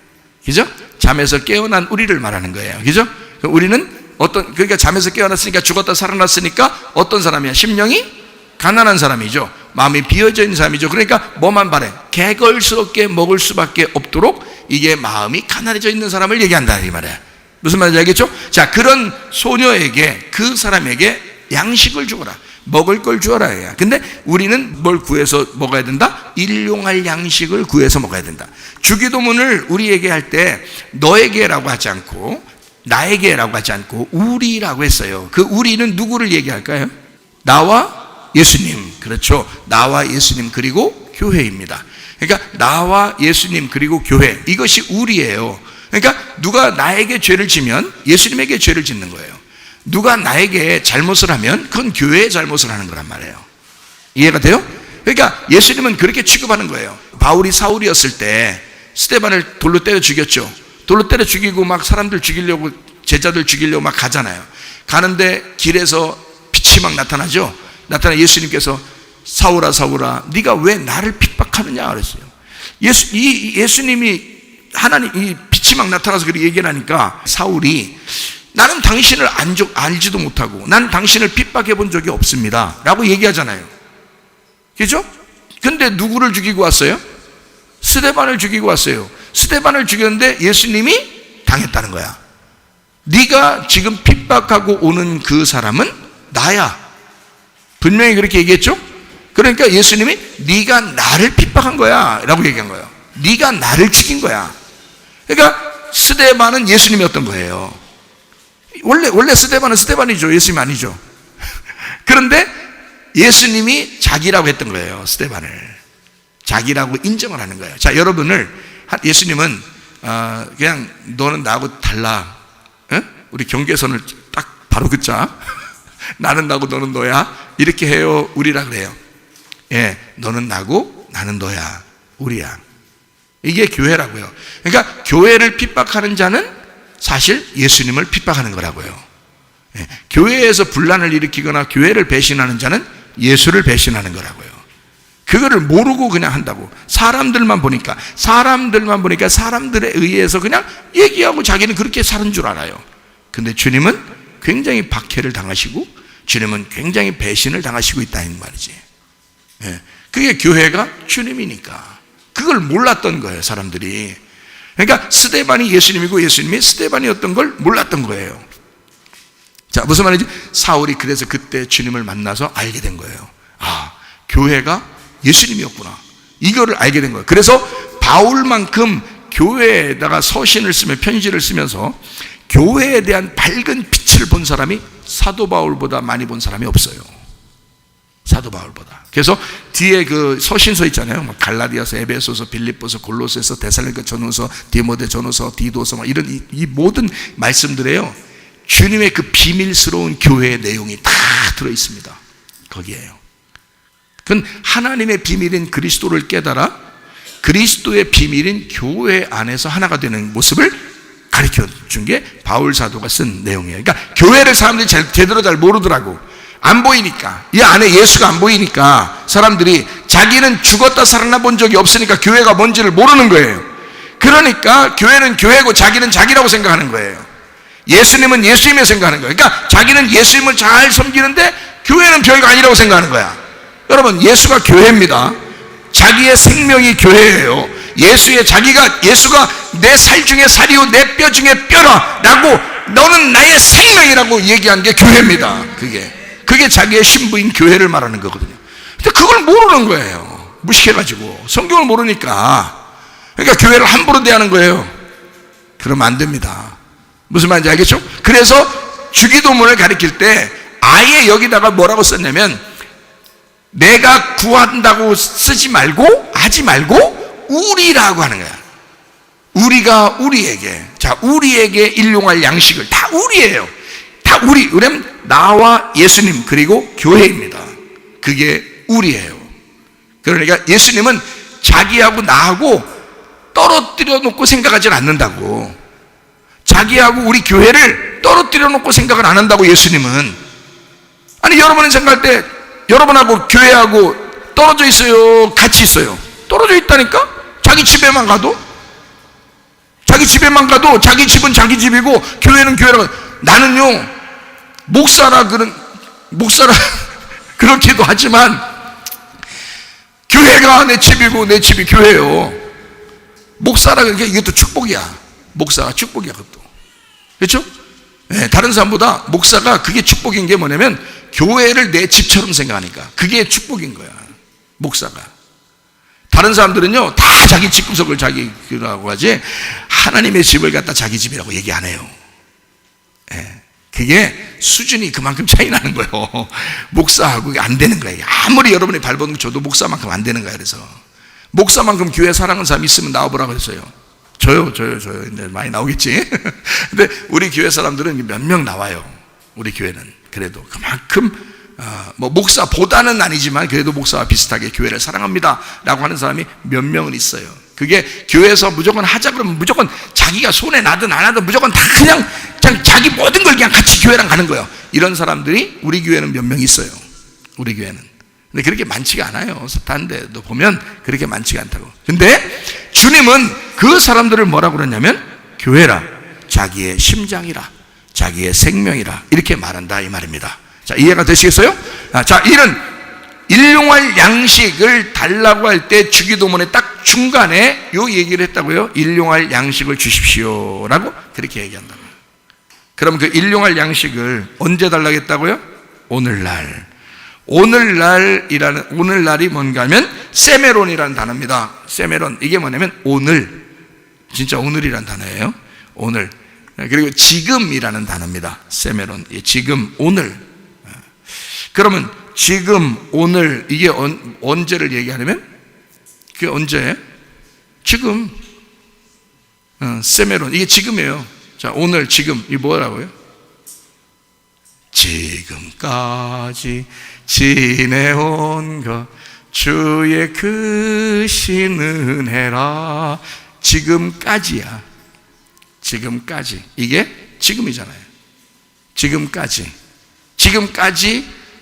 그죠? 잠에서 깨어난 우리를 말하는 거예요. 그죠? 우리는 그러니까 잠에서 깨어났으니까 죽었다 살아났으니까 어떤 사람이야? 심령이 가난한 사람이죠. 마음이 비어져 있는 사람이죠. 그러니까 뭐만 바래? 개걸스럽게 먹을 수밖에 없도록 이게 마음이 가난해져 있는 사람을 얘기한다 이 말이야. 무슨 말인지 알겠죠? 자, 그런 소녀에게, 그 사람에게 양식을 주거라. 먹을 걸 주어라 해야. 근데 우리는 뭘 구해서 먹어야 된다? 일용할 양식을 구해서 먹어야 된다. 주기도문을 우리에게 할 때 너에게라고 하지 않고 나에게라고 하지 않고 우리라고 했어요. 그 우리는 누구를 얘기할까요? 나와 예수님. 그렇죠. 나와 예수님 그리고 교회입니다. 그러니까 나와 예수님 그리고 교회, 이것이 우리예요. 그러니까 누가 나에게 죄를 지면 예수님에게 죄를 짓는 거예요. 누가 나에게 잘못을 하면 그건 교회의 잘못을 하는 거란 말이에요. 이해가 돼요? 그러니까 예수님은 그렇게 취급하는 거예요. 바울이 사울이었을 때 스데반을 돌로 때려 죽였죠. 돌로 때려 죽이고 막 사람들 죽이려고, 제자들 죽이려고 막 가잖아요. 가는데 길에서 빛이 막 나타나죠. 나타나 예수님께서 사울아 사울아 네가 왜 나를 핍박하느냐 그랬어요. 예수님이 하나님 이 빛이 막 나타나서 그렇게 얘기를 하니까 사울이 나는 당신을 알지도 못하고 나는 당신을 핍박해 본 적이 없습니다 라고 얘기하잖아요. 그죠? 근데 누구를 죽이고 왔어요? 스데반을 죽이고 왔어요. 스데반을 죽였는데 예수님이 당했다는 거야. 네가 지금 핍박하고 오는 그 사람은 나야. 분명히 그렇게 얘기했죠? 그러니까 예수님이 네가 나를 핍박한 거야 라고 얘기한 거예요. 네가 나를 죽인 거야. 그러니까 스데반은 예수님이었던 거예요. 원래 스데반은 스데반이죠. 예수님 아니죠. 그런데 예수님이 자기라고 했던 거예요. 스데반을 자기라고 인정을 하는 거예요. 자, 예수님은 그냥 너는 나하고 달라. 우리 경계선을 딱 바로 긋자. 나는 나고 너는 너야. 이렇게 해요. 우리라 그래요. 예, 너는 나고 나는 너야. 우리야. 이게 교회라고요. 그러니까 교회를 핍박하는 자는 사실 예수님을 핍박하는 거라고요. 예, 교회에서 분란을 일으키거나 교회를 배신하는 자는 예수를 배신하는 거라고요. 그거를 모르고 그냥 한다고. 사람들만 보니까 사람들에 의해서 그냥 얘기하고 자기는 그렇게 사는 줄 알아요. 근데 주님은 굉장히 박해를 당하시고 주님은 굉장히 배신을 당하시고 있다는 말이지. 예, 그게 교회가 주님이니까. 그걸 몰랐던 거예요, 사람들이. 그러니까 스데반이 예수님이고 예수님이 스데반이었던 걸 몰랐던 거예요. 자, 무슨 말인지, 사울이 그래서 그때 주님을 만나서 알게 된 거예요. 교회가 예수님이었구나. 이거를 알게 된 거예요. 그래서 바울만큼 교회에다가 서신을 쓰며 편지를 쓰면서 교회에 대한 밝은 빛을 본 사람이 사도 바울보다 많이 본 사람이 없어요. 사도 바울보다. 그래서 뒤에 그 서신서 있잖아요. 갈라디아서, 에베소서, 빌립보서, 골로새서, 데살로니가 전후서, 디모데 전후서, 디도서, 이런 이 모든 말씀들에요, 주님의 그 비밀스러운 교회의 내용이 다 들어 있습니다. 거기에요. 그건 하나님의 비밀인 그리스도를 깨달아 그리스도의 비밀인 교회 안에서 하나가 되는 모습을 가르쳐 준 게 바울 사도가 쓴 내용이에요. 그러니까 교회를 사람들이 제대로 잘 모르더라고. 안 보이니까, 이 안에 예수가 안 보이니까 사람들이 자기는 죽었다 살아나 본 적이 없으니까 교회가 뭔지를 모르는 거예요. 그러니까 교회는 교회고 자기는 자기라고 생각하는 거예요. 예수님은 예수님의 생각하는 거예요. 그러니까 자기는 예수님을 잘 섬기는데 교회는 별거 아니라고 생각하는 거야. 여러분, 예수가 교회입니다. 자기의 생명이 교회예요. 예수가 내 살 중에 살이요 내 뼈 중에 뼈라 라고, 너는 나의 생명이라고 얘기한 게 교회입니다. 그게 자기의 신부인 교회를 말하는 거거든요. 근데 그걸 모르는 거예요. 무식해가지고 성경을 모르니까. 그러니까 교회를 함부로 대하는 거예요. 그러면 안 됩니다. 무슨 말인지 알겠죠? 그래서 주기도문을 가르칠 때 아예 여기다가 뭐라고 썼냐면, 내가 구한다고 쓰지 말고, 하지 말고 우리라고 하는 거야. 우리가 우리에게, 자, 우리에게 일용할 양식을, 다 우리예요. 다 우리. 왜냐면 나와 예수님 그리고 교회입니다. 그게 우리예요. 그러니까 예수님은 자기하고 나하고 떨어뜨려 놓고 생각하지 않는다고. 자기하고 우리 교회를 떨어뜨려 놓고 생각을 안 한다고. 예수님은, 아니, 여러분이 생각할 때 여러분하고 교회하고 떨어져 있어요, 같이 있어요? 떨어져 있다니까? 자기 집에만 가도 자기 집은 자기 집이고 교회는 교회라고. 나는요, 목사라 그렇기도 하지만 교회가 내 집이고 내 집이 교회예요. 목사라 그러니까 이것도 축복이야. 목사가 축복이야, 그것도. 그렇죠? 네, 다른 사람보다 목사가 그게 축복인 게 뭐냐면, 교회를 내 집처럼 생각하니까 그게 축복인 거야, 목사가. 다른 사람들은요, 다 자기 집구석을 자기라고 하지, 하나님의 집을 갖다 자기 집이라고 얘기 안 해요. 네, 그게 수준이 그만큼 차이 나는 거예요. 목사하고 안 되는 거예요. 아무리 여러분이 발버둥 쳐도 목사만큼 안 되는 거예요. 그래서 목사만큼 교회 사랑하는 사람이 있으면 나와보라 그랬어요. 저요. 이제 많이 나오겠지. 근데 우리 교회 사람들은 몇 명 나와요. 우리 교회는. 그래도 그만큼, 뭐, 목사보다는 아니지만 그래도 목사와 비슷하게 교회를 사랑합니다 라고 하는 사람이 몇 명은 있어요. 그게 교회에서 무조건 하자 그러면 무조건 자기가 손에 나든 안 하든 무조건 다 그냥 자기 모든 걸 그냥 같이 교회랑 가는 거예요. 이런 사람들이 우리 교회는 몇 명 있어요. 우리 교회는. 근데 그렇게 많지가 않아요. 다른 데도 보면 그렇게 많지가 않다고. 근데 주님은 그 사람들을 뭐라고 그러냐면, 교회라, 자기의 심장이라, 자기의 생명이라, 이렇게 말한다, 이 말입니다. 자, 이해가 되시겠어요? 자, 이런 일용할 양식을 달라고 할 때 주기도문의 딱 중간에 요 얘기를 했다고요. 일용할 양식을 주십시오 라고 그렇게 얘기한다. 그럼 그 일용할 양식을 언제 달라고 했다고요? 오늘날. 오늘날이 뭔가 하면 세메론이라는 단어입니다. 세메론, 이게 뭐냐면 오늘, 진짜 오늘이라는 단어예요. 오늘. 그리고 지금이라는 단어입니다. 세메론, 지금, 오늘. 그러면 지금, 오늘, 이게 언제를 얘기하냐면, 그게 언제예요? 지금. 세메론, 이게 지금이에요. 자, 오늘, 지금, 이게 뭐라고요? 지금까지 지내온 것 주의 크신 은혜라. 지금까지야. 지금까지. 이게 지금이잖아요. 지금까지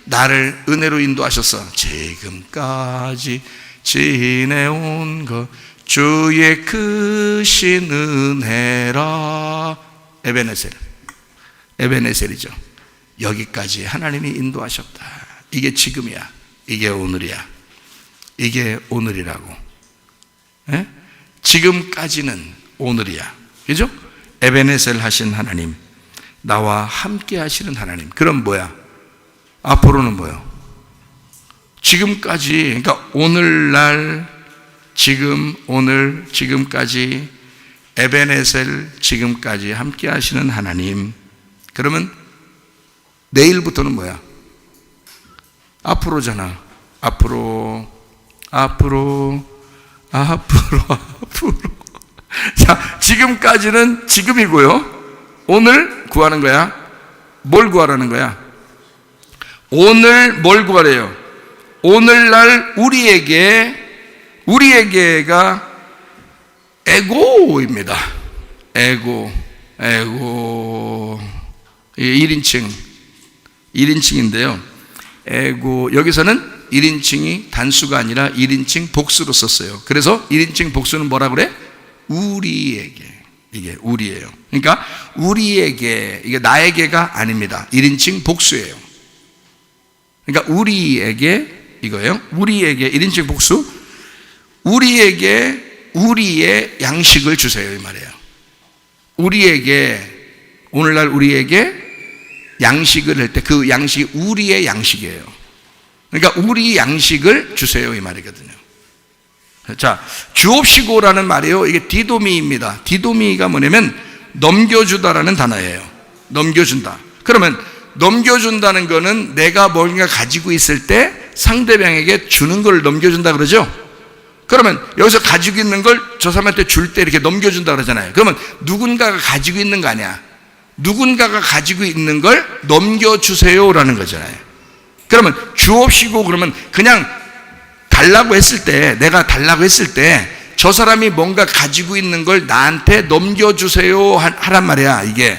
나를 은혜로 인도하셔서 지금까지 지내온 것 주의 크신 은혜라. 에베네셀이죠. 여기까지 하나님이 인도하셨다. 이게 지금이야. 이게 오늘이야. 이게 오늘이라고. 에? 지금까지는 오늘이야. 그죠? 에베네셀 하신 하나님, 나와 함께 하시는 하나님. 그럼 뭐야? 앞으로는 뭐요? 지금까지, 그러니까 오늘날, 지금, 오늘, 지금까지, 에베네셀, 지금까지 함께 하시는 하나님. 그러면 내일부터는 뭐야? 앞으로잖아. 앞으로. 자, 지금까지는 지금이고요. 오늘 구하는 거야. 뭘 구하라는 거야? 오늘 뭘 구하래요? 오늘날 우리에게가 에고입니다. 에고. 에고 1인칭인데요. 에고 여기서는 1인칭이 단수가 아니라 1인칭 복수로 썼어요. 그래서 1인칭 복수는 뭐라 그래? 우리에게. 이게 우리예요. 그러니까 우리에게, 이게 나에게가 아닙니다. 1인칭 복수예요. 그러니까 우리에게 이거예요. 우리에게 1인칭 복수. 우리에게 우리의 양식을 주세요, 이 말이에요. 우리에게, 오늘날 우리에게 양식을 할 때 그 양식이 우리의 양식이에요. 그러니까 우리 양식을 주세요, 이 말이거든요. 자, 주옵시고라는 말이에요. 이게 디도미입니다. 디도미가 뭐냐면 넘겨주다라는 단어예요. 넘겨준다. 그러면 넘겨준다는 거는 내가 뭔가 가지고 있을 때 상대방에게 주는 걸 넘겨준다 그러죠. 그러면 여기서 가지고 있는 걸 저 사람한테 줄 때 이렇게 넘겨준다 그러잖아요. 그러면 누군가가 가지고 있는 거 아니야. 누군가가 가지고 있는 걸 넘겨주세요라는 거잖아요. 그러면 주옵시고 그러면 그냥 달라고 했을 때, 내가 달라고 했을 때 저 사람이 뭔가 가지고 있는 걸 나한테 넘겨주세요 하란 말이야, 이게.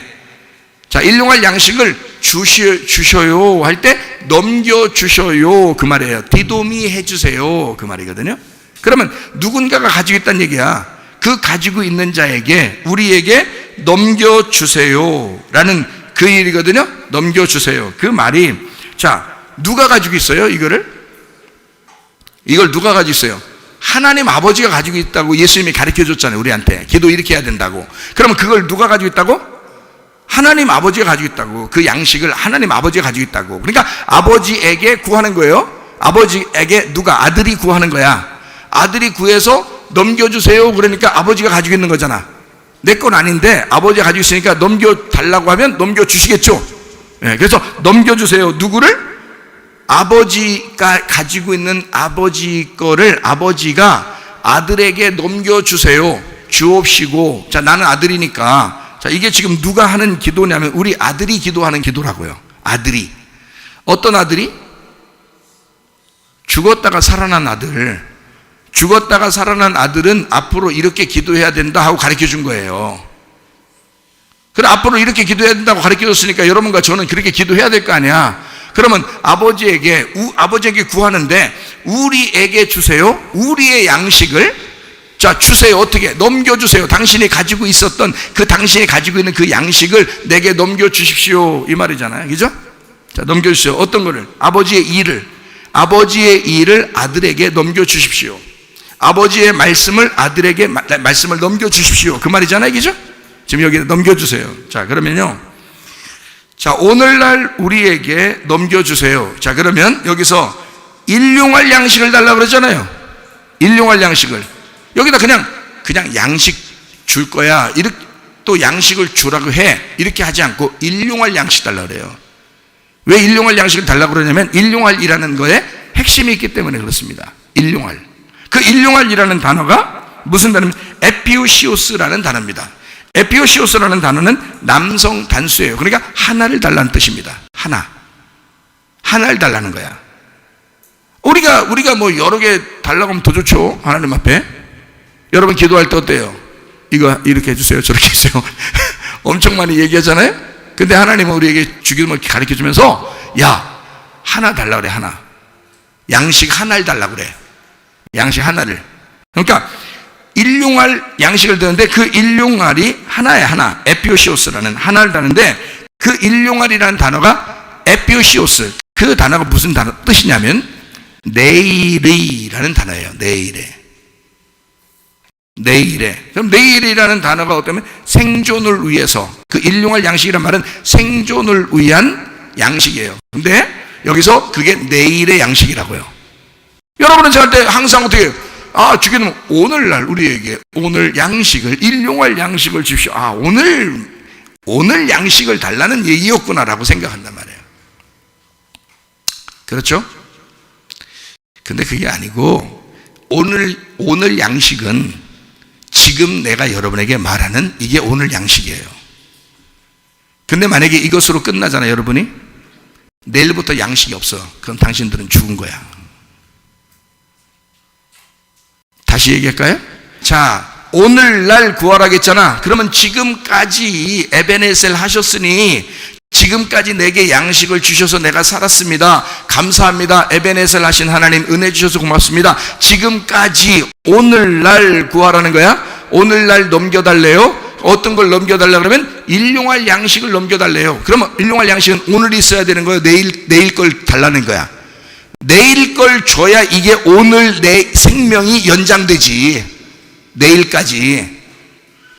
자, 일용할 양식을 주셔요 할 때 넘겨주셔요 그 말이에요. 디도미 해주세요 그 말이거든요. 그러면 누군가가 가지고 있다는 얘기야. 그 가지고 있는 자에게, 우리에게 넘겨주세요 라는 그 일이거든요. 넘겨주세요 그 말이. 자, 누가 가지고 있어요 이걸 누가 가지고 있어요? 하나님 아버지가 가지고 있다고 예수님이 가르쳐 줬잖아요, 우리한테. 기도 이렇게 해야 된다고. 그러면 그걸 누가 가지고 있다고? 하나님 아버지가 가지고 있다고. 그 양식을 하나님 아버지가 가지고 있다고. 그러니까 아버지에게 구하는 거예요. 아버지에게 누가? 아들이 구하는 거야. 아들이 구해서 넘겨주세요 그러니까 아버지가 가지고 있는 거잖아. 내 건 아닌데 아버지가 가지고 있으니까 넘겨달라고 하면 넘겨주시겠죠. 네, 그래서 넘겨주세요. 누구를? 아버지가 가지고 있는 아버지 거를 아버지가 아들에게 넘겨주세요. 주옵시고. 자, 나는 아들이니까. 자, 이게 지금 누가 하는 기도냐면 우리 아들이 기도하는 기도라고요. 아들이. 어떤 아들이? 죽었다가 살아난 아들. 죽었다가 살아난 아들은 앞으로 이렇게 기도해야 된다 하고 가르쳐 준 거예요. 그래, 앞으로 이렇게 기도해야 된다고 가르쳐 줬으니까 여러분과 저는 그렇게 기도해야 될 거 아니야. 그러면 아버지에게 구하는데 우리에게 주세요. 우리의 양식을 자 주세요. 어떻게? 넘겨주세요. 당신이 가지고 있었던 당신이 가지고 있는 그 양식을 내게 넘겨주십시오 이 말이잖아요. 그죠? 자, 넘겨주세요. 어떤 거를? 아버지의 일을 아들에게 넘겨주십시오. 아버지의 말씀을 아들에게 말씀을 넘겨주십시오 그 말이잖아요. 그죠? 지금 여기 넘겨주세요. 자, 그러면요, 자, 오늘날 우리에게 넘겨주세요. 자, 그러면 여기서 일용할 양식을 달라고 그러잖아요. 일용할 양식을. 여기다 그냥 양식 줄 거야. 이렇게 또 양식을 주라고 해. 이렇게 하지 않고 일용할 양식 달라고 그래요. 왜 일용할 양식을 달라고 그러냐면 일용할이라는 거에 핵심이 있기 때문에 그렇습니다. 일용할. 그 일용할이라는 단어가 무슨 단어냐면 에피오시오스라는 단어입니다. 에피오시오스라는 단어는 남성 단수예요. 그러니까 하나를 달라는 뜻입니다. 하나를 달라는 거야. 우리가 뭐 여러 개 달라고 하면 더 좋죠. 하나님 앞에. 여러분 기도할 때 어때요? 이거 이렇게 해주세요, 저렇게 해주세요. 엄청 많이 얘기하잖아요. 근데 하나님은 우리에게 주기도를 가르쳐 주면서 야, 하나 달라 그래. 하나. 양식 하나를 달라 그래. 양식 하나를. 그러니까 일용할 양식을 드는데 그 일용할이 하나야. 하나. 에피오시오스라는 하나를 다는데 그 일용할이라는 단어가 에피오시오스, 그 단어가 무슨 단어 뜻이냐면 내일이라는 단어예요. 내일에. 그럼 내일이라는 단어가 어떠면 생존을 위해서, 그 일용할 양식이란 말은 생존을 위한 양식이에요. 근데 여기서 그게 내일의 양식이라고요. 여러분은 저한테 항상 어떻게 해요? 주기도는 오늘날 우리에게 오늘 양식을, 일용할 양식을 주십시오. 오늘 양식을 달라는 얘기였구나라고 생각한단 말이에요. 그렇죠? 근데 그게 아니고 오늘 양식은 지금 내가 여러분에게 말하는 이게 오늘 양식이에요. 근데 만약에 이것으로 끝나잖아요, 여러분이. 내일부터 양식이 없어. 그럼 당신들은 죽은 거야. 다시 얘기할까요? 자, 오늘날 구하라겠잖아. 그러면 지금까지 에베네셀 하셨으니 지금까지 내게 양식을 주셔서 내가 살았습니다. 감사합니다. 에베네셀 하신 하나님 은혜 주셔서 고맙습니다. 지금까지 오늘날 구하라는 거야. 오늘날 넘겨달래요. 어떤 걸 넘겨달라 그러면 일용할 양식을 넘겨달래요. 그러면 일용할 양식은 오늘 있어야 되는 거예요. 내일 걸 달라는 거야. 내일 걸 줘야 이게 오늘 내 생명이 연장되지. 내일까지.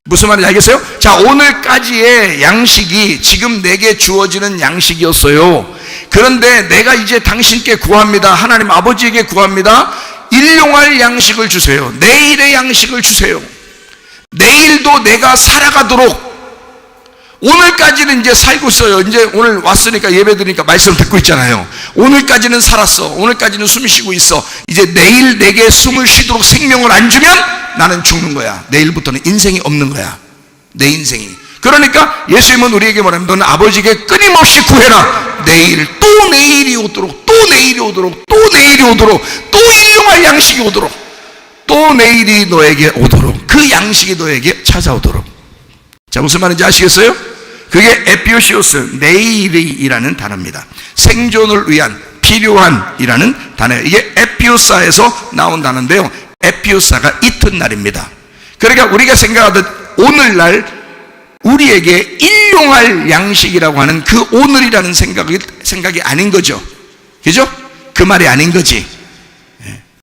무슨 말인지 알겠어요? 자, 오늘까지의 양식이 지금 내게 주어지는 양식이었어요. 그런데 내가 이제 당신께 구합니다. 하나님 아버지에게 구합니다. 일용할 양식을 주세요. 내일의 양식을 주세요. 내일도 내가 살아가도록. 오늘까지는 이제 살고 있어요. 이제 오늘 왔으니까 예배 드리니까 말씀 듣고 있잖아요. 오늘까지는 살았어. 오늘까지는 숨 쉬고 있어. 이제 내일 내게 숨을 쉬도록 생명을 안 주면 나는 죽는 거야. 내일부터는 인생이 없는 거야. 내 인생이. 그러니까 예수님은 우리에게 말하면 너는 아버지에게 끊임없이 구해라. 내일 또 내일이 오도록, 또 내일이 오도록, 또 내일이 오도록, 또 일용할 양식이 오도록, 또 내일이 너에게 오도록, 그 양식이 너에게 찾아오도록. 자, 무슨 말인지 아시겠어요? 그게 에피오시오스, 내일이라는 단어입니다. 생존을 위한, 필요한이라는 단어예요. 이게 에피오사에서 나온 단어인데요. 에피오사가 이튿날입니다. 그러니까 우리가 생각하듯 오늘날 우리에게 일용할 양식이라고 하는 그 오늘이라는 생각이 아닌 거죠. 그죠? 그 말이 아닌 거지.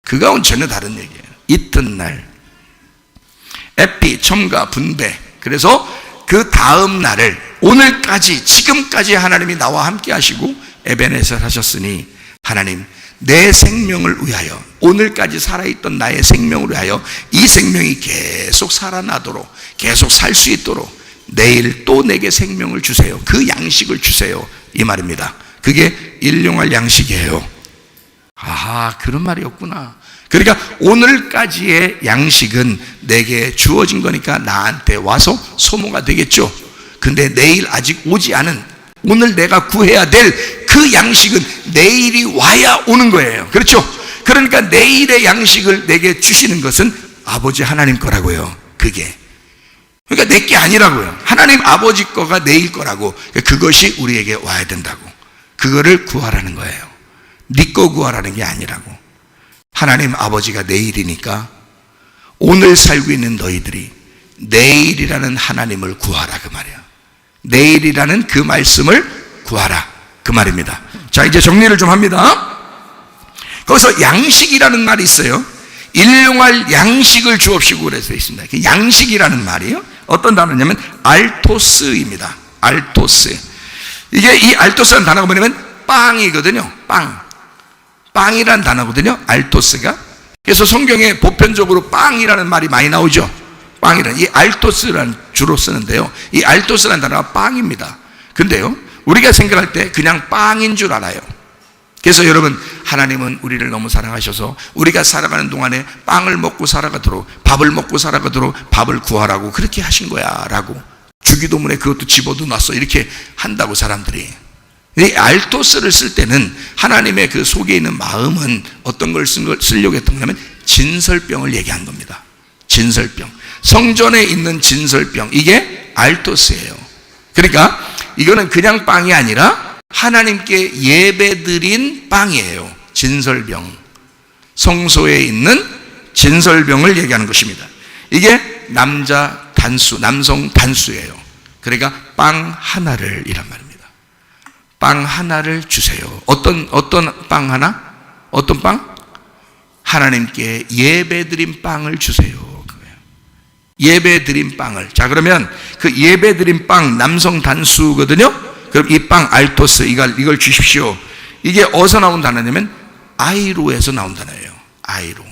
그거는 전혀 다른 얘기예요. 이튿날. 에피, 첨가, 분배. 그래서 그 다음 날을 오늘까지, 지금까지 하나님이 나와 함께 하시고 에베네셀 하셨으니 하나님 내 생명을 위하여, 오늘까지 살아있던 나의 생명을 위하여 이 생명이 계속 살아나도록, 계속 살 수 있도록 내일 또 내게 생명을 주세요. 그 양식을 주세요. 이 말입니다. 그게 일용할 양식이에요. 아하, 그런 말이었구나. 그러니까 오늘까지의 양식은 내게 주어진 거니까 나한테 와서 소모가 되겠죠. 근데 내일 아직 오지 않은, 오늘 내가 구해야 될 그 양식은 내일이 와야 오는 거예요. 그렇죠? 그러니까 내일의 양식을 내게 주시는 것은 아버지 하나님 거라고요. 그게. 그러니까 내 게 아니라고요. 하나님 아버지 거가 내일 거라고. 그것이 우리에게 와야 된다고. 그거를 구하라는 거예요. 네 거 구하라는 게 아니라고. 하나님 아버지가 내일이니까 오늘 살고 있는 너희들이 내일이라는 하나님을 구하라, 그 말이야. 내일이라는 그 말씀을 구하라, 그 말입니다. 자, 이제 정리를 좀 합니다. 거기서 양식이라는 말이 있어요. 일용할 양식을 주옵시고 그래서 있습니다. 그 양식이라는 말이요, 어떤 단어냐면 알토스입니다. 알토스. 이게 이 알토스라는 단어가 뭐냐면 빵이거든요. 빵이라는 단어거든요. 알토스가. 그래서 성경에 보편적으로 빵이라는 말이 많이 나오죠. 빵이라는, 이 알토스라는 주로 쓰는데요. 이 알토스라는 단어가 빵입니다. 근데요, 우리가 생각할 때 그냥 빵인 줄 알아요. 그래서 여러분, 하나님은 우리를 너무 사랑하셔서 우리가 살아가는 동안에 빵을 먹고 살아가도록, 밥을 먹고 살아가도록 밥을 구하라고 그렇게 하신 거야 라고, 주기도문에 그것도 집어도 놨어 이렇게 한다고 사람들이. 이 알토스를 쓸 때는 하나님의 그 속에 있는 마음은 어떤 걸 쓰려고 했던 거냐면 진설병을 얘기한 겁니다. 진설병. 성전에 있는 진설병, 이게 알토스예요. 그러니까 이거는 그냥 빵이 아니라 하나님께 예배드린 빵이에요. 진설병. 성소에 있는 진설병을 얘기하는 것입니다. 이게 남성 단수예요. 그러니까 빵 하나를 이란 말입니다. 빵 하나를 주세요. 어떤 빵 하나? 어떤 빵? 하나님께 예배드린 빵을 주세요. 예배드린 빵을. 자, 그러면 그 예배드린 빵, 남성 단수거든요. 그럼 이 빵 알토스, 이걸 주십시오. 이게 어디서 나온 단어냐면 아이로에서 나온 단어예요. 아이로.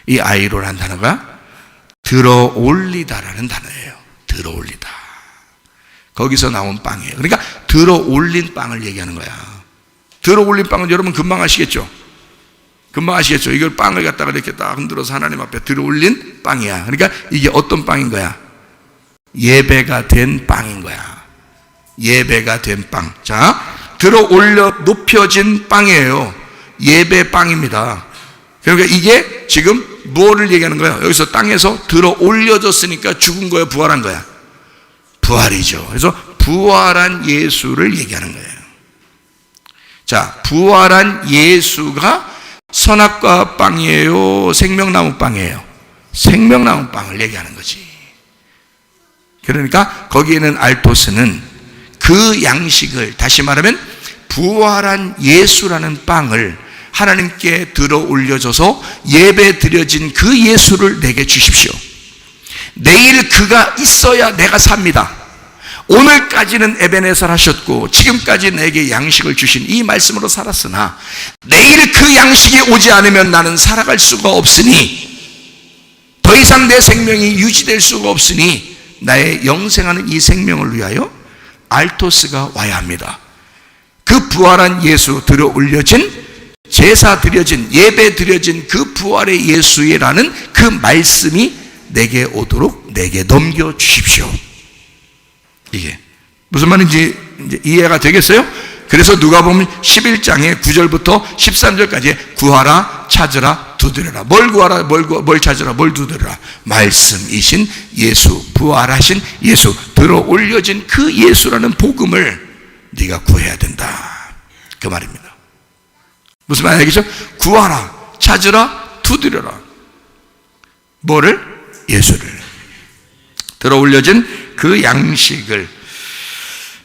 이 아이로라는 단어가 들어올리다라는 단어예요. 들어올리다. 거기서 나온 빵이에요. 그러니까 들어올린 빵을 얘기하는 거야. 들어올린 빵은 여러분 금방 아시겠죠? 이걸 빵을 갖다가 이렇게 딱 흔들어서 하나님 앞에 들어올린 빵이야. 그러니까 이게 어떤 빵인 거야? 예배가 된 빵인 거야. 예배가 된 빵. 자, 들어올려 높여진 빵이에요. 예배 빵입니다. 그러니까 이게 지금 뭐를 얘기하는 거야? 여기서 땅에서 들어 올려졌으니까 죽은 거야, 부활한 거야? 부활이죠. 그래서 부활한 예수를 얘기하는 거예요. 자, 부활한 예수가 선악과 빵이에요? 생명나무 빵이에요? 생명나무 빵을 얘기하는 거지. 그러니까 거기에는 알토스는 그 양식을, 다시 말하면 부활한 예수라는 빵을 하나님께 들어 올려줘서 예배 드려진 그 예수를 내게 주십시오. 내일 그가 있어야 내가 삽니다. 오늘까지는 에베네zer 하셨고 지금까지 내게 양식을 주신 이 말씀으로 살았으나 내일 그 양식이 오지 않으면 나는 살아갈 수가 없으니, 더 이상 내 생명이 유지될 수가 없으니 나의 영생하는 이 생명을 위하여 알토스가 와야 합니다. 그 부활한 예수, 들어 올려진, 제사 드려진, 예배 드려진 그 부활의 예수라는 그 말씀이 내게 오도록 내게 넘겨주십시오. 이게 무슨 말인지 이제 이해가 되겠어요? 그래서 누가복음 11장의 9절부터 13절까지 구하라, 찾으라, 두드려라. 뭘 구하라, 뭘 찾으라, 뭘 두드려라? 말씀이신 예수, 부활하신 예수, 들어 올려진 그 예수라는 복음을 네가 구해야 된다, 그 말입니다. 무슨 말이야, 알겠죠? 구하라, 찾으라, 두드려라. 뭐를? 예수를, 들어 올려진 그 양식을.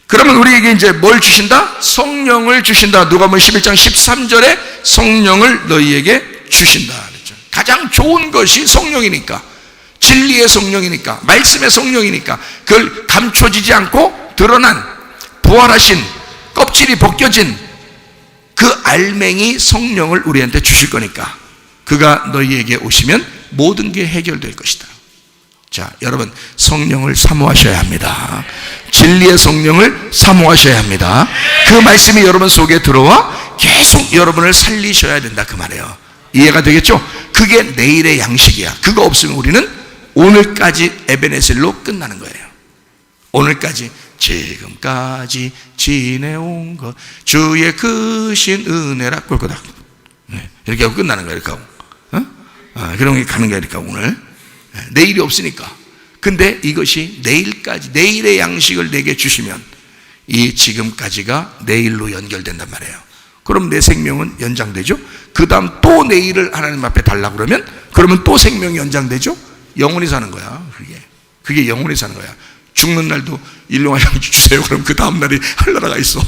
그러면 우리에게 이제 뭘 주신다? 성령을 주신다. 누가복음 11장 13절에 성령을 너희에게 주신다 그랬죠. 가장 좋은 것이 성령이니까, 진리의 성령이니까, 말씀의 성령이니까, 그걸 감춰지지 않고 드러난 부활하신, 껍질이 벗겨진 그 알맹이 성령을 우리한테 주실 거니까 그가 너희에게 오시면 모든 게 해결될 것이다. 자, 여러분, 성령을 사모하셔야 합니다. 진리의 성령을 사모하셔야 합니다. 그 말씀이 여러분 속에 들어와 계속 여러분을 살리셔야 된다, 그 말이에요. 이해가 되겠죠? 그게 내일의 양식이야. 그거 없으면 우리는 오늘까지 에베네셀로 끝나는 거예요. 오늘까지, 지금까지 지내온 것 주의 크신 은혜라 꼴거다. 이렇게 하고 끝나는 거야. 이렇게 하고, 그런 게 가는 거야. 이렇게 하고 오늘. 내일이 없으니까. 근데 이것이 내일까지, 내일의 양식을 내게 주시면 이 지금까지가 내일로 연결된단 말이에요. 그럼 내 생명은 연장되죠. 그 다음 또 내일을 하나님 앞에 달라고 그러면 또 생명이 연장되죠. 영원히 사는 거야. 그게 영원히 사는 거야. 죽는 날도 일용할 양식 주세요. 그럼 그 다음 날이 하늘나라가 있어.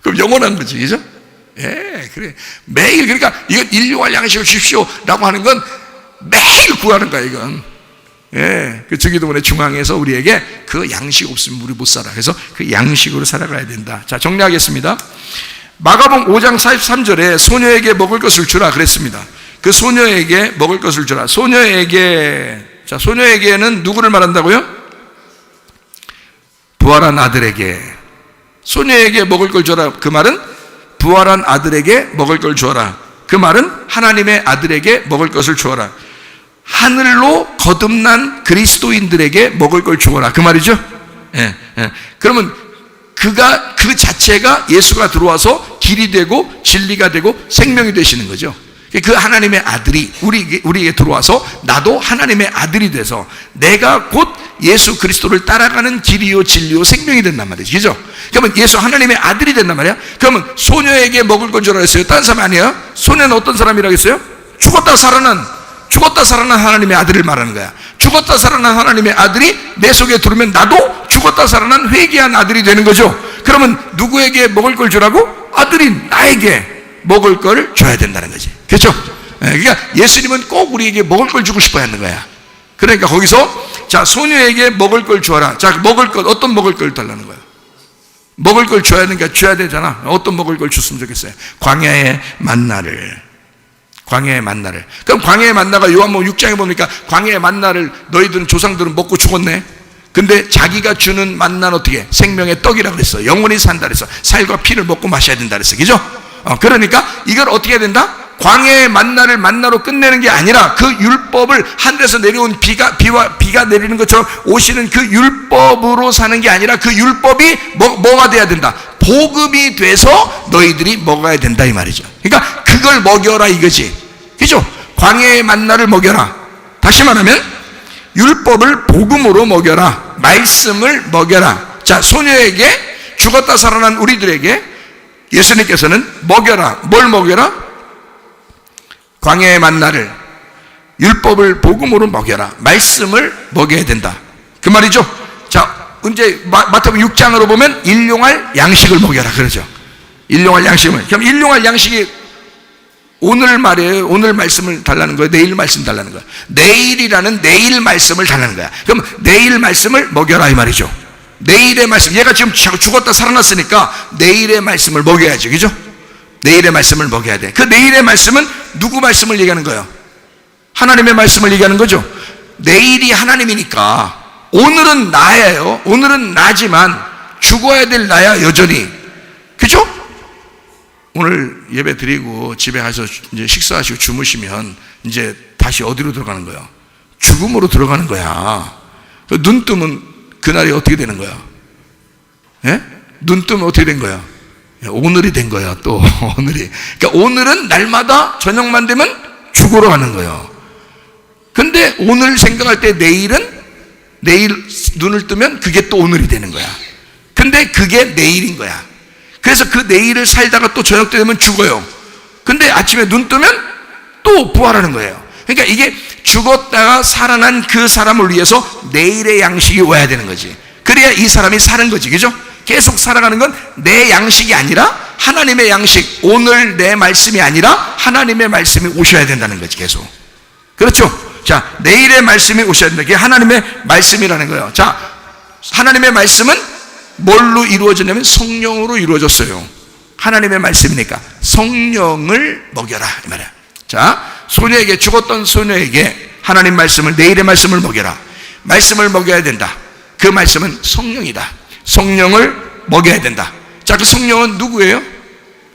그럼 영원한 거지, 그죠? 예, 그래. 매일, 그러니까 이건 일용할 양식을 주십시오 라고 하는 건 매일 구하는 거야, 이건. 예, 그 주기도문의 중앙에서 우리에게 그 양식 없으면 우리 못 살아. 그래서 그 양식으로 살아가야 된다. 자, 정리하겠습니다. 마가복음 5장 43절에 소녀에게 먹을 것을 주라 그랬습니다. 그 소녀에게 먹을 것을 주라. 소녀에게, 자, 소녀에게는 누구를 말한다고요? 부활한 아들에게. 소녀에게 먹을 걸 줘라. 그 말은 부활한 아들에게 먹을 걸 주어라. 그 말은 하나님의 아들에게 먹을 것을 주어라. 하늘로 거듭난 그리스도인들에게 먹을 걸 주어라, 그 말이죠. 예, 예. 그러면 그가, 그 자체가 예수가 들어와서 길이 되고 진리가 되고 생명이 되시는 거죠. 그 하나님의 아들이 우리에게 들어와서 나도 하나님의 아들이 돼서 내가 곧 예수 그리스도를 따라가는 길이요 진리요 생명이 된단 말이죠. 그죠? 그러면 예수 하나님의 아들이 된단 말이야. 그러면 소녀에게 먹을 건 줄 알았어요? 다른 사람 아니에요? 소녀는 어떤 사람이라고 했어요? 죽었다 살아난 하나님의 아들을 말하는 거야. 죽었다 살아난 하나님의 아들이 내 속에 들어오면 나도 죽었다 살아난 회개한 아들이 되는 거죠. 그러면 누구에게 먹을 걸 주라고? 아들인 나에게 먹을 걸 줘야 된다는 거지. 그렇죠? 그러니까 예수님은 꼭 우리에게 먹을 걸 주고 싶어 하는 거야. 그러니까 거기서, 자, 소녀에게 먹을 걸 주어라. 자, 먹을 것, 어떤 먹을 걸 달라는 거야? 먹을 걸 줘야 되니까 줘야 되잖아. 어떤 먹을 걸 줬으면 좋겠어요? 광야의 만나를. 그럼 광야의 만나가 요한복음 6장에 보니까 광야의 만나를 너희들은 조상들은 먹고 죽었네. 근데 자기가 주는 만나는 어떻게? 생명의 떡이라 그랬어. 영원히 산다 그랬어. 살과 피를 먹고 마셔야 된다 그랬어. 그죠? 그러니까 이걸 어떻게 해야 된다? 광야의 만나를 만나로 끝내는 게 아니라 그 율법을 하늘에서 내려온 비가 내리는 것처럼 오시는 그 율법으로 사는 게 아니라 그 율법이 뭐가 돼야 된다? 복음이 돼서 너희들이 먹어야 된다, 이 말이죠. 그러니까 그걸 먹여라 이거지. 그죠? 광야의 만나를 먹여라. 다시 말하면 율법을 복음으로 먹여라. 말씀을 먹여라. 자, 소녀에게, 죽었다 살아난 우리들에게 예수님께서는 먹여라. 뭘 먹여라? 광야의 만나를, 율법을 복음으로 먹여라. 말씀을 먹여야 된다. 그 말이죠. 자, 이제 마태복음 6장으로 보면 일용할 양식을 먹여라 그러죠. 일용할 양식을. 그럼 일용할 양식이 오늘 말이에요. 오늘 말씀을 달라는 거예요. 내일 말씀 달라는 거예요. 내일이라는 내일 말씀을 달라는 거야. 그럼 내일 말씀을 먹여라 이 말이죠. 내일의 말씀. 얘가 지금 죽었다 살아났으니까 내일의 말씀을 먹여야죠. 그죠? 내일의 말씀을 먹여야 돼. 그 내일의 말씀은 누구 말씀을 얘기하는 거예요? 하나님의 말씀을 얘기하는 거죠. 내일이 하나님이니까 오늘은 나예요. 오늘은 나지만 죽어야 될 나야 여전히. 그죠? 오늘 예배 드리고 집에 가서 이제 식사하시고 주무시면 이제 다시 어디로 들어가는 거야? 죽음으로 들어가는 거야. 눈 뜨면 그날이 어떻게 되는 거야? 예? 눈 뜨면 어떻게 된 거야? 오늘이 된 거야. 또 오늘이. 그러니까 오늘은 날마다 저녁만 되면 죽으러 가는 거예요. 근데 오늘 생각할 때 내일은, 내일 눈을 뜨면 그게 또 오늘이 되는 거야. 근데 그게 내일인 거야. 그래서 그 내일을 살다가 또 저녁 때 되면 죽어요. 근데 아침에 눈 뜨면 또 부활하는 거예요. 그러니까 이게 죽었다가 살아난 그 사람을 위해서 내일의 양식이 와야 되는 거지. 그래야 이 사람이 사는 거지. 그죠? 계속 살아가는 건 내 양식이 아니라 하나님의 양식, 오늘 내 말씀이 아니라 하나님의 말씀이 오셔야 된다는 거지. 계속. 그렇죠? 자, 내일의 말씀이 오셔야 된다. 그게 하나님의 말씀이라는 거예요. 자, 하나님의 말씀은 뭘로 이루어졌냐면 성령으로 이루어졌어요. 하나님의 말씀이니까 성령을 먹여라 이 말이야. 자, 소녀에게, 죽었던 소녀에게 하나님 말씀을, 내일의 말씀을 먹여라. 말씀을 먹여야 된다. 그 말씀은 성령이다. 성령을 먹여야 된다. 자, 그 성령은 누구예요?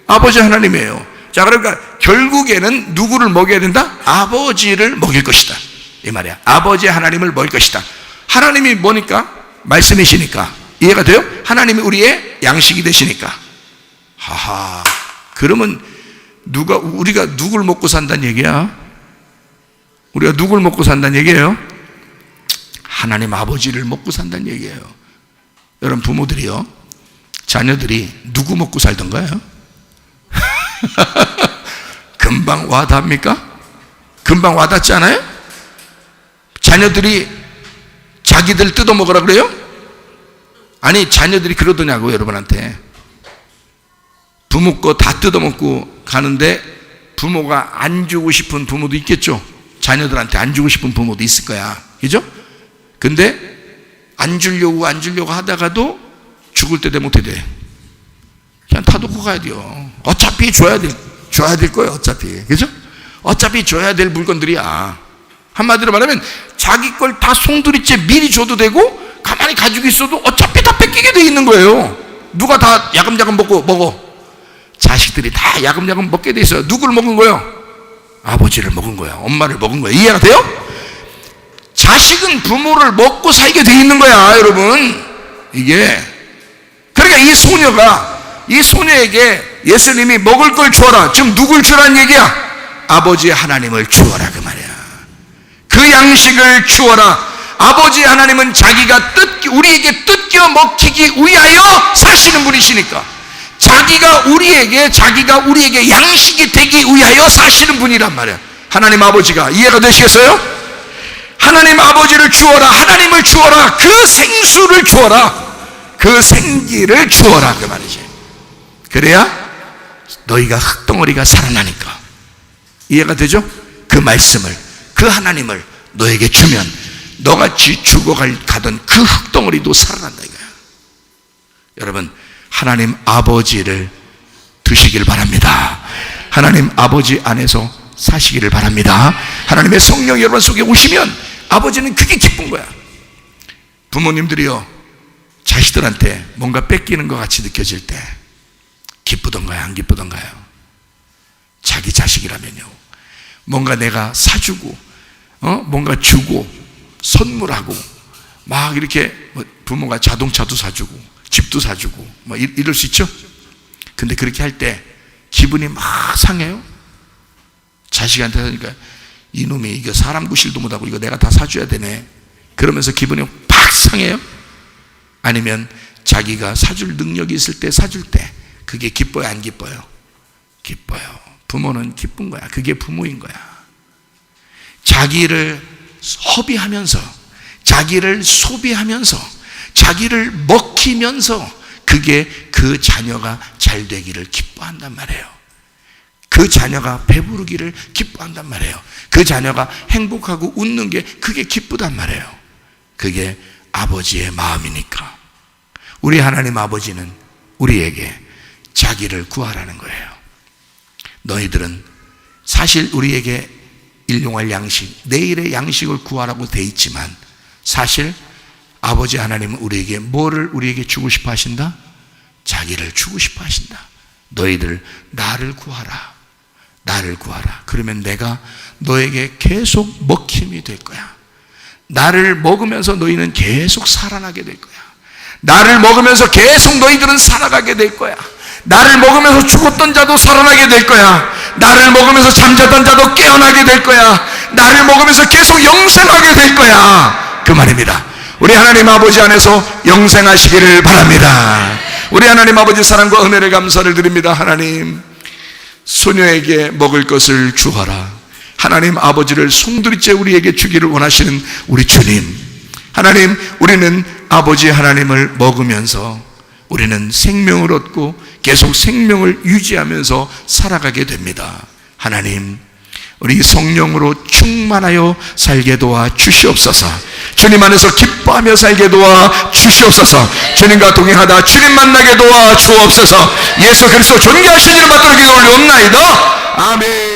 아버지 하나님이에요. 자, 그러니까 결국에는 누구를 먹여야 된다? 아버지를 먹일 것이다 이 말이야. 아버지 하나님을 먹일 것이다. 하나님이 뭐니까? 말씀이시니까. 이해가 돼요? 하나님이 우리의 양식이 되시니까. 하하. 그러면 우리가 누굴 먹고 산다는 얘기야? 우리가 누굴 먹고 산다는 얘기예요? 하나님 아버지를 먹고 산다는 얘기예요. 여러분 부모들이요, 자녀들이 누구 먹고 살던가요? 금방 와닿습니까? 금방 와닿지 않아요? 자녀들이 자기들 뜯어먹으라 그래요? 아니, 자녀들이 그러더냐고. 여러분한테 부모 거 다 뜯어먹고 가는데 부모가 안 주고 싶은 부모도 있겠죠. 자녀들한테 안 주고 싶은 부모도 있을 거야. 그죠? 근데 안 주려고 하다가도 죽을 때 되면 어떻게 돼? 그냥 타놓고 가야 돼요. 어차피 줘야 될 거예요. 어차피. 그죠? 어차피 줘야 될 물건들이야. 한마디로 말하면 자기 걸 다 송두리째 미리 줘도 되고 가만히 가지고 있어도 어차피 다 뺏기게 돼 있는 거예요. 누가 다 야금야금 먹어? 자식들이 다 야금야금 먹게 돼 있어요. 누구를 먹은 거예요? 아버지를 먹은 거야. 엄마를 먹은 거야. 이해가 돼요? 자식은 부모를 먹고 살게 돼 있는 거야, 여러분. 이게. 그러니까 이 소녀에게 예수님이 먹을 걸 주어라. 지금 누굴 주라는 얘기야? 아버지 하나님을 주어라 그 말이야. 그 양식을 주어라. 아버지 하나님은 자기가 우리에게 뜯겨 먹히기 위하여 사시는 분이시니까, 자기가 우리에게 양식이 되기 위하여 사시는 분이란 말이야. 하나님 아버지가. 이해가 되시겠어요? 하나님 아버지를 주어라. 하나님을 주어라. 그 생수를 주어라. 그 생기를 주어라 그 말이지. 그래야 너희가 흙덩어리가 살아나니까. 이해가 되죠? 그 말씀을, 그 하나님을 너에게 주면 너같이 죽어가던 그 흙덩어리도 살아난다 이거야. 여러분, 하나님 아버지를 드시길 바랍니다. 하나님 아버지 안에서 사시기를 바랍니다. 하나님의 성령이 여러분 속에 오시면 아버지는 그게 기쁜 거야. 부모님들이요, 자식들한테 뭔가 뺏기는 것 같이 느껴질 때 기쁘던가요? 안 기쁘던가요? 자기 자식이라면요, 뭔가 내가 사주고 뭔가 주고 선물하고 막 이렇게, 부모가 자동차도 사주고 집도 사주고 뭐 이럴 수 있죠? 근데 그렇게 할 때 기분이 막 상해요. 자식한테 하니까 이놈이 이거 사람 구실도 못하고 이거 내가 다 사줘야 되네, 그러면서 기분이 팍 상해요? 아니면 자기가 사줄 능력이 있을 때 사줄 때 그게 기뻐요, 안 기뻐요? 기뻐요. 부모는 기쁜 거야. 그게 부모인 거야. 자기를 허비하면서, 자기를 소비하면서, 자기를 먹히면서 그게 그 자녀가 잘 되기를 기뻐한단 말이에요. 그 자녀가 배부르기를 기뻐한단 말이에요. 그 자녀가 행복하고 웃는 게 그게 기쁘단 말이에요. 그게 아버지의 마음이니까. 우리 하나님 아버지는 우리에게 자기를 구하라는 거예요. 너희들은 사실 우리에게 일용할 양식, 내일의 양식을 구하라고 돼 있지만 사실 아버지 하나님은 우리에게 뭐를 우리에게 주고 싶어 하신다? 자기를 주고 싶어 하신다. 너희들 나를 구하라. 나를 구하라. 그러면 내가 너에게 계속 먹힘이 될 거야. 나를 먹으면서 너희는 계속 살아나게 될 거야. 나를 먹으면서 계속 너희들은 살아가게 될 거야. 나를 먹으면서 죽었던 자도 살아나게 될 거야. 나를 먹으면서 잠자던 자도 깨어나게 될 거야. 나를 먹으면서 계속 영생하게 될 거야. 그 말입니다. 우리 하나님 아버지 안에서 영생하시기를 바랍니다. 우리 하나님 아버지 사랑과 은혜를 감사를 드립니다. 하나님, 소녀에게 먹을 것을 주어라. 하나님 아버지를 송두리째 우리에게 주기를 원하시는 우리 주님, 하나님, 우리는 아버지 하나님을 먹으면서 우리는 생명을 얻고 계속 생명을 유지하면서 살아가게 됩니다. 하나님, 우리 성령으로 충만하여 살게 도와 주시옵소서. 주님 안에서 기뻐하며 살게 도와 주시옵소서. 주님과 동행하다 주님 만나게 도와 주옵소서. 예수 그리스도 존귀하신 이름 받들어 기도 올리옵나이다. 아멘.